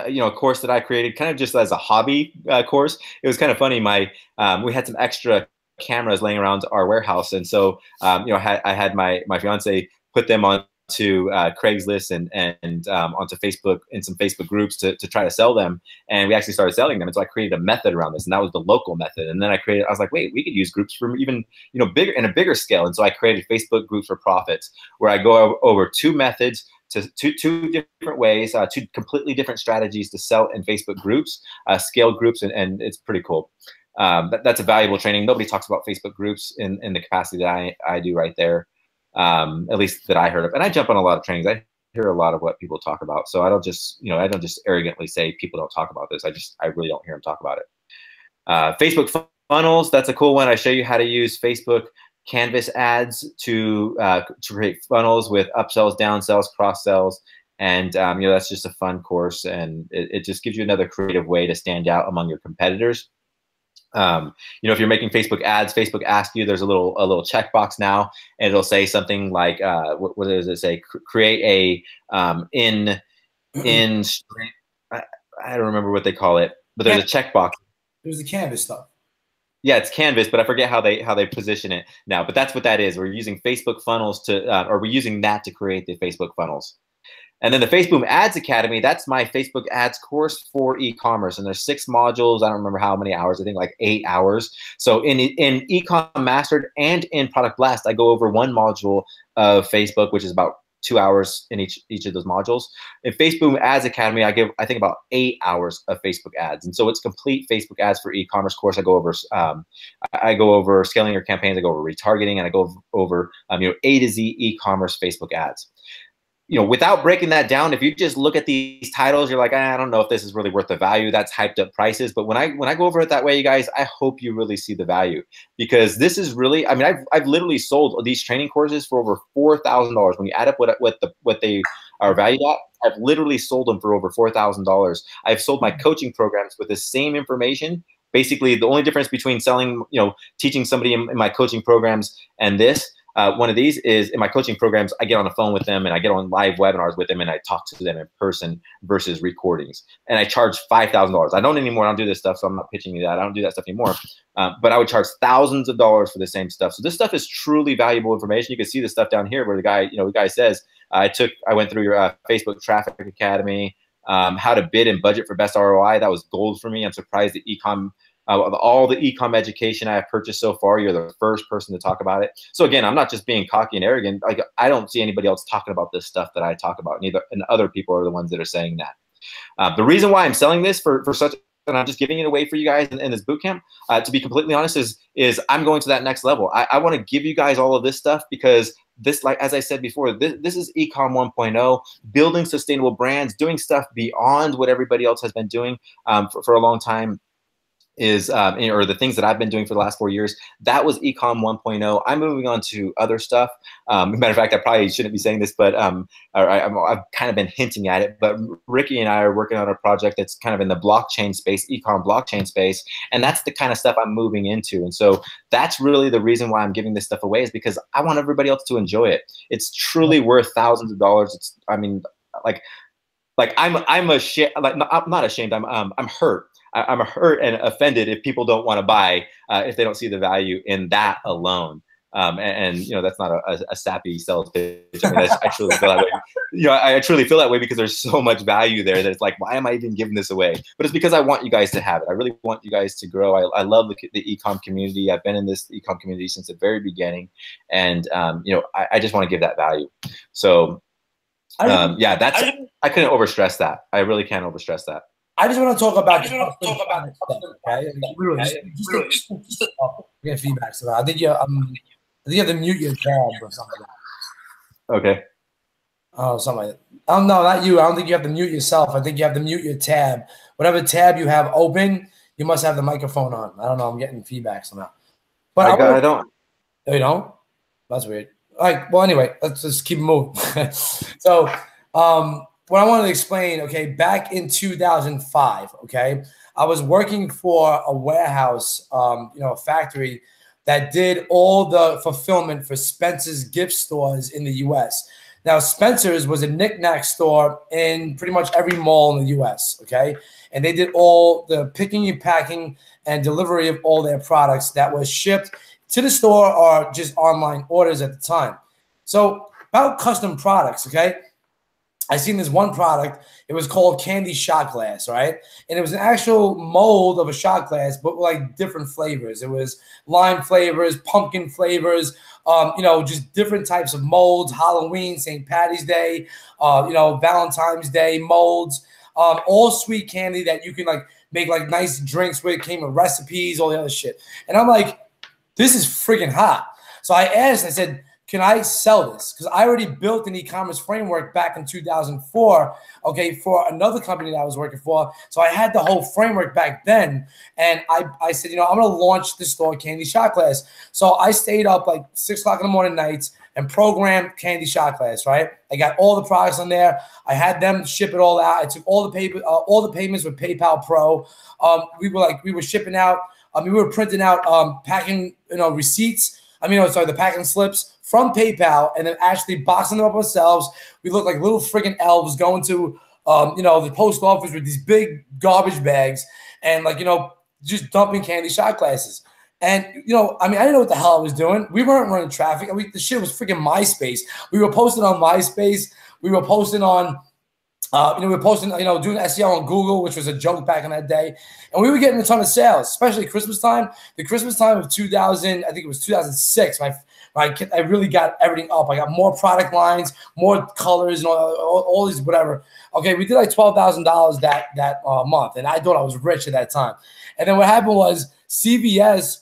you know, a course that I created kind of just as a hobby course. It was kind of funny. We had some extra cameras laying around our warehouse, and so you know, I had my fiance put them on to Craigslist and onto Facebook in some Facebook groups to try to sell them, and we actually started selling them. And so I created a method around this, and that was the local method. And then I was like, wait, we could use groups from even, you know, bigger scale. And so I created Facebook groups for profits, where I go over 2 methods two different ways, two completely different strategies to sell in Facebook groups, scale groups, and it's pretty cool. That's a valuable training. Nobody talks about Facebook groups in the capacity that I do right there, at least that I heard of. And I jump on a lot of trainings. I hear a lot of what people talk about. So I don't just, I don't just arrogantly say people don't talk about this. I really don't hear them talk about it. Facebook funnels, that's a cool one. I show you how to use Facebook Canvas ads to create funnels with upsells, downsells, cross sells. And, that's just a fun course. And it just gives you another creative way to stand out among your competitors. If you're making Facebook ads, Facebook asks you, there's a little checkbox now, and it'll say something like, what does it say? Create a I don't remember what they call it, but there's a checkbox. There's the Canvas stuff. Yeah, it's Canvas, but I forget how they position it now. But that's what that is. We're using Facebook funnels or we're using that to create the Facebook funnels. And then the Facebook Ads Academy, that's my Facebook ads course for e-commerce. And there's 6 modules. I don't remember how many hours. I think like 8 hours. So in Ecom Mastered and in Product Blast, I go over one module of Facebook, which is about 2 hours in each of those modules. In Facebook Ads Academy, I give, I think, about 8 hours of Facebook ads. And so it's complete Facebook ads for e-commerce course. I go over scaling your campaigns. I go over retargeting, and I go over A to Z e-commerce Facebook ads. Without breaking that down, if you just look at these titles, you're like, I don't know if this is really worth the value. That's hyped up prices. But when I go over it that way, you guys, I hope you really see the value, because this is really, I've literally sold these training courses for over $4,000. When you add up what they are valued at, I've literally sold them for over $4,000. I've sold my coaching programs with the same information. Basically, the only difference between selling, teaching somebody in my coaching programs and this, one of these is in my coaching programs, I get on the phone with them and I get on live webinars with them and I talk to them in person versus recordings. And I charge $5,000. I don't anymore. I don't do this stuff, so I'm not pitching you that. I don't do that stuff anymore. But I would charge thousands of dollars for the same stuff. So this stuff is truly valuable information. You can see the stuff down here where the guy says, I went through your Facebook Traffic Academy, how to bid and budget for best ROI. That was gold for me. I'm surprised that all the e-com education I have purchased so far, you're the first person to talk about it. So again, I'm not just being cocky and arrogant. Like, I don't see anybody else talking about this stuff that I talk about. And other people are the ones that are saying that. The reason why I'm selling this for such, and I'm just giving it away for you guys in this bootcamp, to be completely honest, is I'm going to that next level. I want to give you guys all of this stuff because this, like, as I said before, this is Ecom 1.0, building sustainable brands, doing stuff beyond what everybody else has been doing for a long time. Or the things that I've been doing for the last 4 years. That was Ecom 1.0. I'm moving on to other stuff. Matter of fact, I probably shouldn't be saying this, but I've kind of been hinting at it. But Ricky and I are working on a project that's kind of in the blockchain space, Ecom blockchain space, and that's the kind of stuff I'm moving into. And so that's really the reason why I'm giving this stuff away, is because I want everybody else to enjoy it. It's truly worth thousands of dollars. I'm not ashamed. I'm hurt. I'm hurt and offended if people don't want to buy, if they don't see the value in that alone. That's not a sappy sales pitch. I truly feel that way. I truly feel that way because there's so much value there that it's like, why am I even giving this away? But it's because I want you guys to have it. I really want you guys to grow. I love the ecom community. I've been in this ecom community since the very beginning, and I just want to give that value. So I couldn't overstress that. I really can't overstress that. I just want to talk about okay? We get feedback, so I think you have to mute your tab or something like that. Okay. Oh, something like that. Oh, no, not you. I don't think you have to mute yourself. I think you have to mute your tab. Whatever tab you have open, you must have the microphone on. I don't know. I'm getting feedback somehow. But I don't. Oh, you don't? That's weird. All right. Well, anyway, let's just keep moving. So, what I wanted to explain, okay, back in 2005, okay, I was working for a warehouse, a factory that did all the fulfillment for Spencer's gift stores in the U.S. Now, Spencer's was a knick-knack store in pretty much every mall in the U.S., okay? And they did all the picking and packing and delivery of all their products that was shipped to the store or just online orders at the time. So about custom products, okay? I seen this one product. It was called candy shot glass, right? And it was an actual mold of a shot glass, but like different flavors. It was lime flavors, pumpkin flavors, just different types of molds. Halloween, St. Patty's Day, Valentine's Day molds. All sweet candy that you can like make like nice drinks with. Came with recipes, all the other shit. And I'm like, this is freaking hot. So I asked. I said, can I sell this? Because I already built an e-commerce framework back in 2004, okay, for another company that I was working for. So I had the whole framework back then. And I said, I'm going to launch the store Candy Shot Glass. So I stayed up like 6 o'clock in the morning nights and programmed Candy Shot Glass, right? I got all the products on there. I had them ship it all out. I took all the payments with P.O.W.E.R. We were shipping out. We were printing out packing, receipts. The packing slips from PayPal and then actually boxing them up ourselves. We look like little freaking elves going to, the post office with these big garbage bags and just dumping candy shot glasses. And, I didn't know what the hell I was doing. We weren't running traffic. The shit was freaking MySpace. We were posting on MySpace. We were posting on, doing SEO on Google, which was a joke back in that day. And we were getting a ton of sales, especially Christmas time. The Christmas time of 2000, I think it was 2006, I really got everything up. I got more product lines, more colors, and all these whatever. Okay, we did like $12,000 that month, and I thought I was rich at that time. And then what happened was CVS,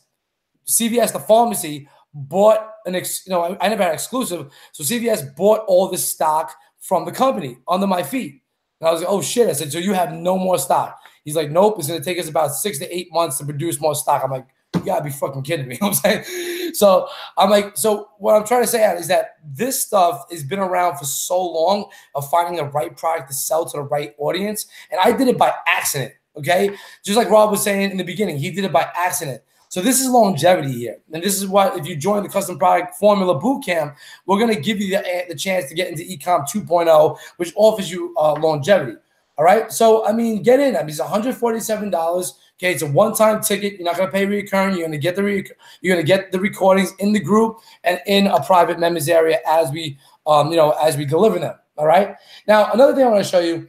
the pharmacy, bought I never had exclusive, so CVS bought all this stock from the company under my feet. And I was like, oh shit. I said, so you have no more stock? He's like, nope, it's going to take us about 6 to 8 months to produce more stock. I'm like, you gotta be fucking kidding me. You know what I'm saying? So I'm like, so what I'm trying to say is that this stuff has been around for so long of finding the right product to sell to the right audience. And I did it by accident. Okay. Just like Rob was saying in the beginning, he did it by accident. So this is longevity here. And this is what, if you join the Custom Product Formula Bootcamp, we're going to give you the chance to get into Ecom 2.0, which offers you longevity. All right. So, get in. It's $147. Okay. It's a one-time ticket. You're not going to pay recurring. You're going to get the recordings in the group and in a private members area as we deliver them. All right. Now, another thing I want to show you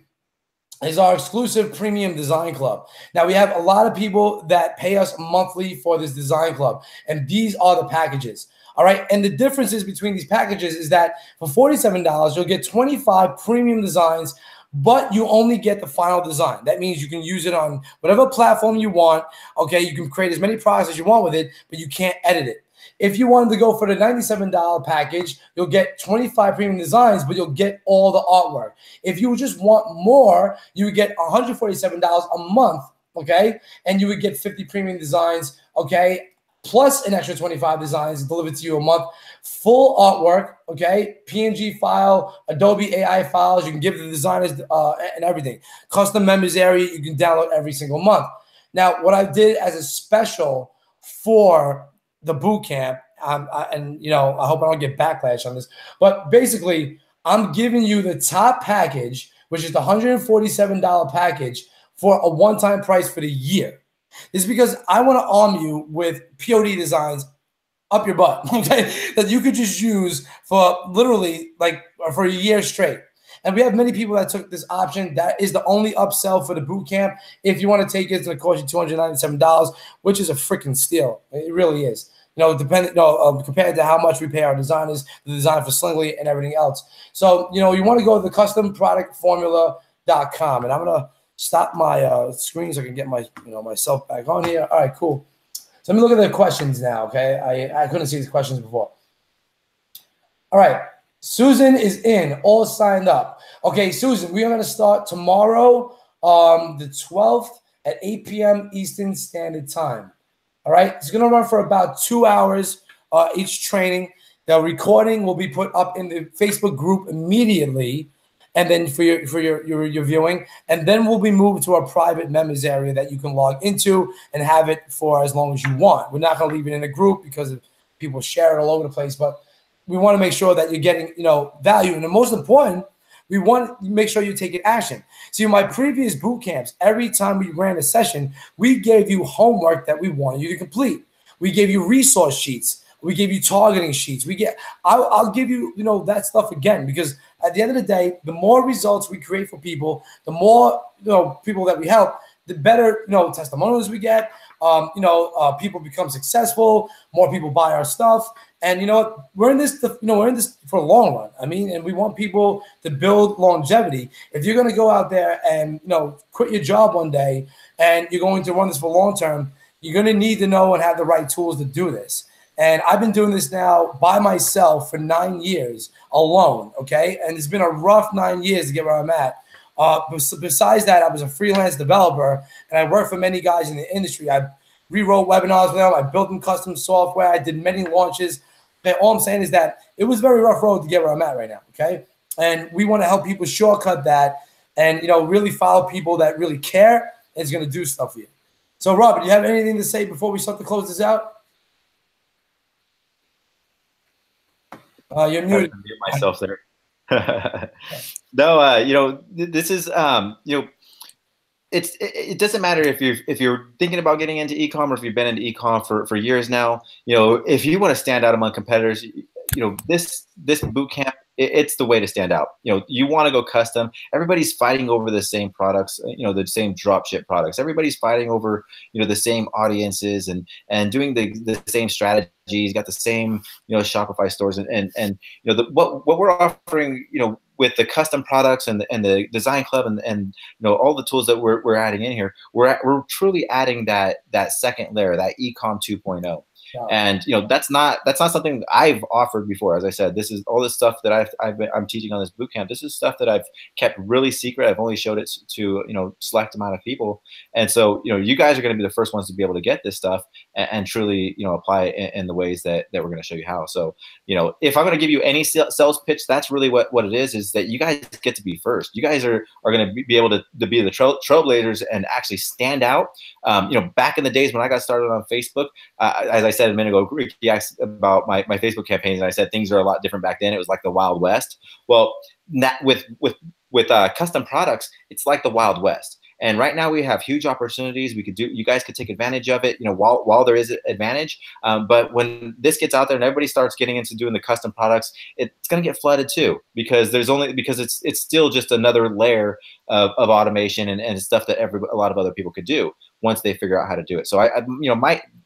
is our exclusive premium design club. Now, we have a lot of people that pay us monthly for this design club, and these are the packages. All right. And the differences between these packages is that for $47, you'll get 25 premium designs, but you only get the final design. That means you can use it on whatever platform you want. Okay. You can create as many products as you want with it, but you can't edit it. If you wanted to go for the $97 package, you'll get 25 premium designs, but you'll get all the artwork. If you just want more, you would get $147 a month, okay? And you would get 50 premium designs, okay? Plus an extra 25 designs delivered to you a month. Full artwork, okay? PNG file, Adobe AI files. You can give the designers and everything. Custom members area, you can download every single month. Now, what I did as a special for the boot camp, I hope I don't get backlash on this, but basically, I'm giving you the top package, which is the $147 package for a one-time price for the year. This is because I want to arm you with POD designs up your butt, okay, that you could just use for literally for a year straight. And we have many people that took this option. That is the only upsell for the boot camp. If you want to take it, it's going to cost you $297, which is a freaking steal. It really is. Compared to how much we pay our designers, the design for Slingly and everything else. So, you want to go to the customproductformula.com. And I'm going to stop my screen so I can get my, myself back on here. All right, cool. So let me look at the questions now, okay? I couldn't see these questions before. All right. Susan is in, all signed up. Okay, Susan, we are going to start tomorrow, the 12th at 8 p.m. Eastern Standard Time. All right, it's going to run for about 2 hours each training. The recording will be put up in the Facebook group immediately, and then for your viewing, and then we'll be moved to our private members area that you can log into and have it for as long as you want. We're not going to leave it in a group because people share it all over the place, but we want to make sure that you're getting value, and the most important, we want to make sure you're taking action. See, in my previous boot camps, every time we ran a session, we gave you homework that we wanted you to complete. We gave you resource sheets. We gave you targeting sheets. I'll give you, that stuff again, because at the end of the day, the more results we create for people, the more people that we help, the better testimonials we get. People become successful, more people buy our stuff, and we're in this for the long run. I mean, and we want people to build longevity. If you're going to go out there and quit your job one day and you're going to run this for long term, you're going to need to know and have the right tools to do this. And I've been doing this now by myself for 9 years alone, okay? And it's been a rough 9 years to get where I'm at. Besides that, I was a freelance developer, and I worked for many guys in the industry. I rewrote webinars with them. I built them custom software. I did many launches. And all I'm saying is that it was a very rough road to get where I'm at right now, okay? And we want to help people shortcut that and, really follow people that really care and is going to do stuff for you. So, Robert, do you have anything to say before we start to close this out? You're muted. I mute myself there. No, this is, it doesn't matter if you're thinking about getting into e-com or if you've been into e-com for years now. If you want to stand out among competitors, this boot camp, it's the way to stand out. You want to go custom. Everybody's fighting over the same products, the same drop ship products. Everybody's fighting over, the same audiences and doing the same strategies, got the same, Shopify stores and what we're offering, with the custom products and the design club and all the tools that we're adding in here, we're truly adding that second layer, that e-com 2.0. And that's not something I've offered before. As I said, this is all this stuff that I'm teaching on this bootcamp. This is stuff that I've kept really secret. I've only showed it to select amount of people. And so you guys are going to be the first ones to be able to get this stuff and truly apply it in the ways that we're going to show you how. So if I'm going to give you any sales pitch, that's really what it is that you guys get to be first. You guys are going to be able to be the trailblazers and actually stand out. Back in the days when I got started on Facebook, as I said a minute ago, Ricky asked about my Facebook campaigns, and I said things are a lot different back then. It was like the Wild West. Well, with custom products, it's like the Wild West. And right now we have huge opportunities. You guys could take advantage of it, while there is an advantage. But when this gets out there and everybody starts getting into doing the custom products, it's going to get flooded too, because it's still just another layer of automation and stuff that a lot of other people could do once they figure out how to do it. So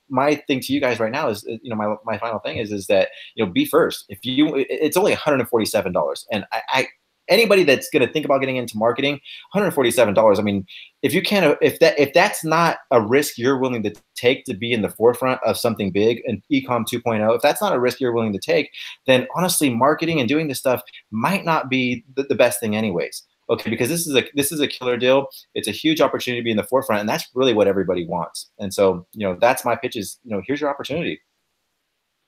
my thing to you guys right now is, my final thing is that, be first. It's only $147. And anybody that's going to think about getting into marketing, $147. I mean, if that's not a risk you're willing to take to be in the forefront of something big and e-com 2.0, if that's not a risk you're willing to take, then honestly, marketing and doing this stuff might not be the best thing anyways. Okay, because this is a killer deal. It's a huge opportunity to be in the forefront, and that's really what everybody wants. And so, that's my pitch is, here's your opportunity.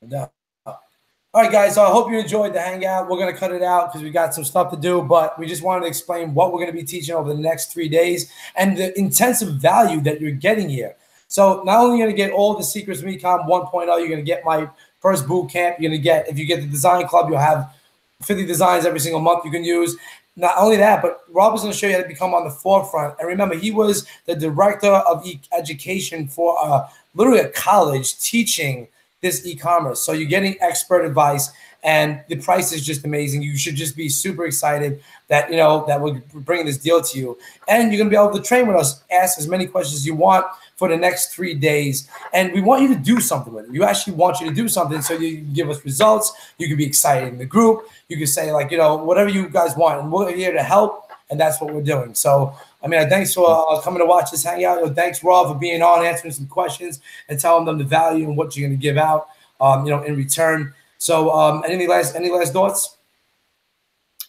Yeah. All right, guys, so I hope you enjoyed the hangout. We're going to cut it out because we got some stuff to do, but we just wanted to explain what we're going to be teaching over the next 3 days and the intensive value that you're getting here. So not only are you going to get all the secrets of e-com 1.0, you're going to get my first boot camp. You're going to get, if you get the design club, you'll have 50 designs every single month you can use. Not only that, but Rob is going to show you how to become on the forefront. And remember, he was the director of education for literally a college teaching this e-commerce. So you're getting expert advice, and the price is just amazing. You should just be super excited that, that we're bringing this deal to you. And you're going to be able to train with us, ask as many questions as you want for the next 3 days. And we want you to do something with it. We actually want you to do something so you can give us results. You can be excited in the group. You can say, like, whatever you guys want. And we're here to help, and that's what we're doing. So, thanks for coming to watch this hangout. Thanks, Rob, for being on, answering some questions, and telling them the value and what you're going to give out, in return. So, any last thoughts?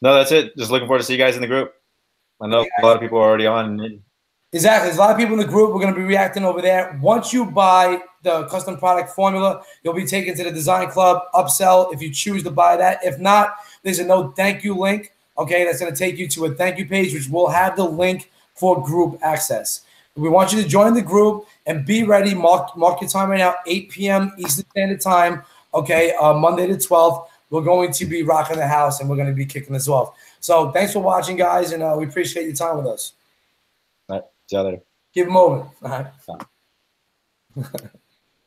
No, that's it. Just looking forward to see you guys in the group. I know a lot of people are already on. Exactly. There's a lot of people in the group. We're going to be reacting over there. Once you buy the custom product formula, you'll be taken to the design club upsell if you choose to buy that. If not, there's a no thank you link. Okay, that's going to take you to a thank you page, which will have the link for group access. We want you to join the group and be ready. Mark your time right now, 8 p.m. Eastern Standard Time. Okay, Monday the 12th. We're going to be rocking the house, and we're going to be kicking this off. So thanks for watching, guys, and we appreciate your time with us. All right, see you later. Keep it moving. All right.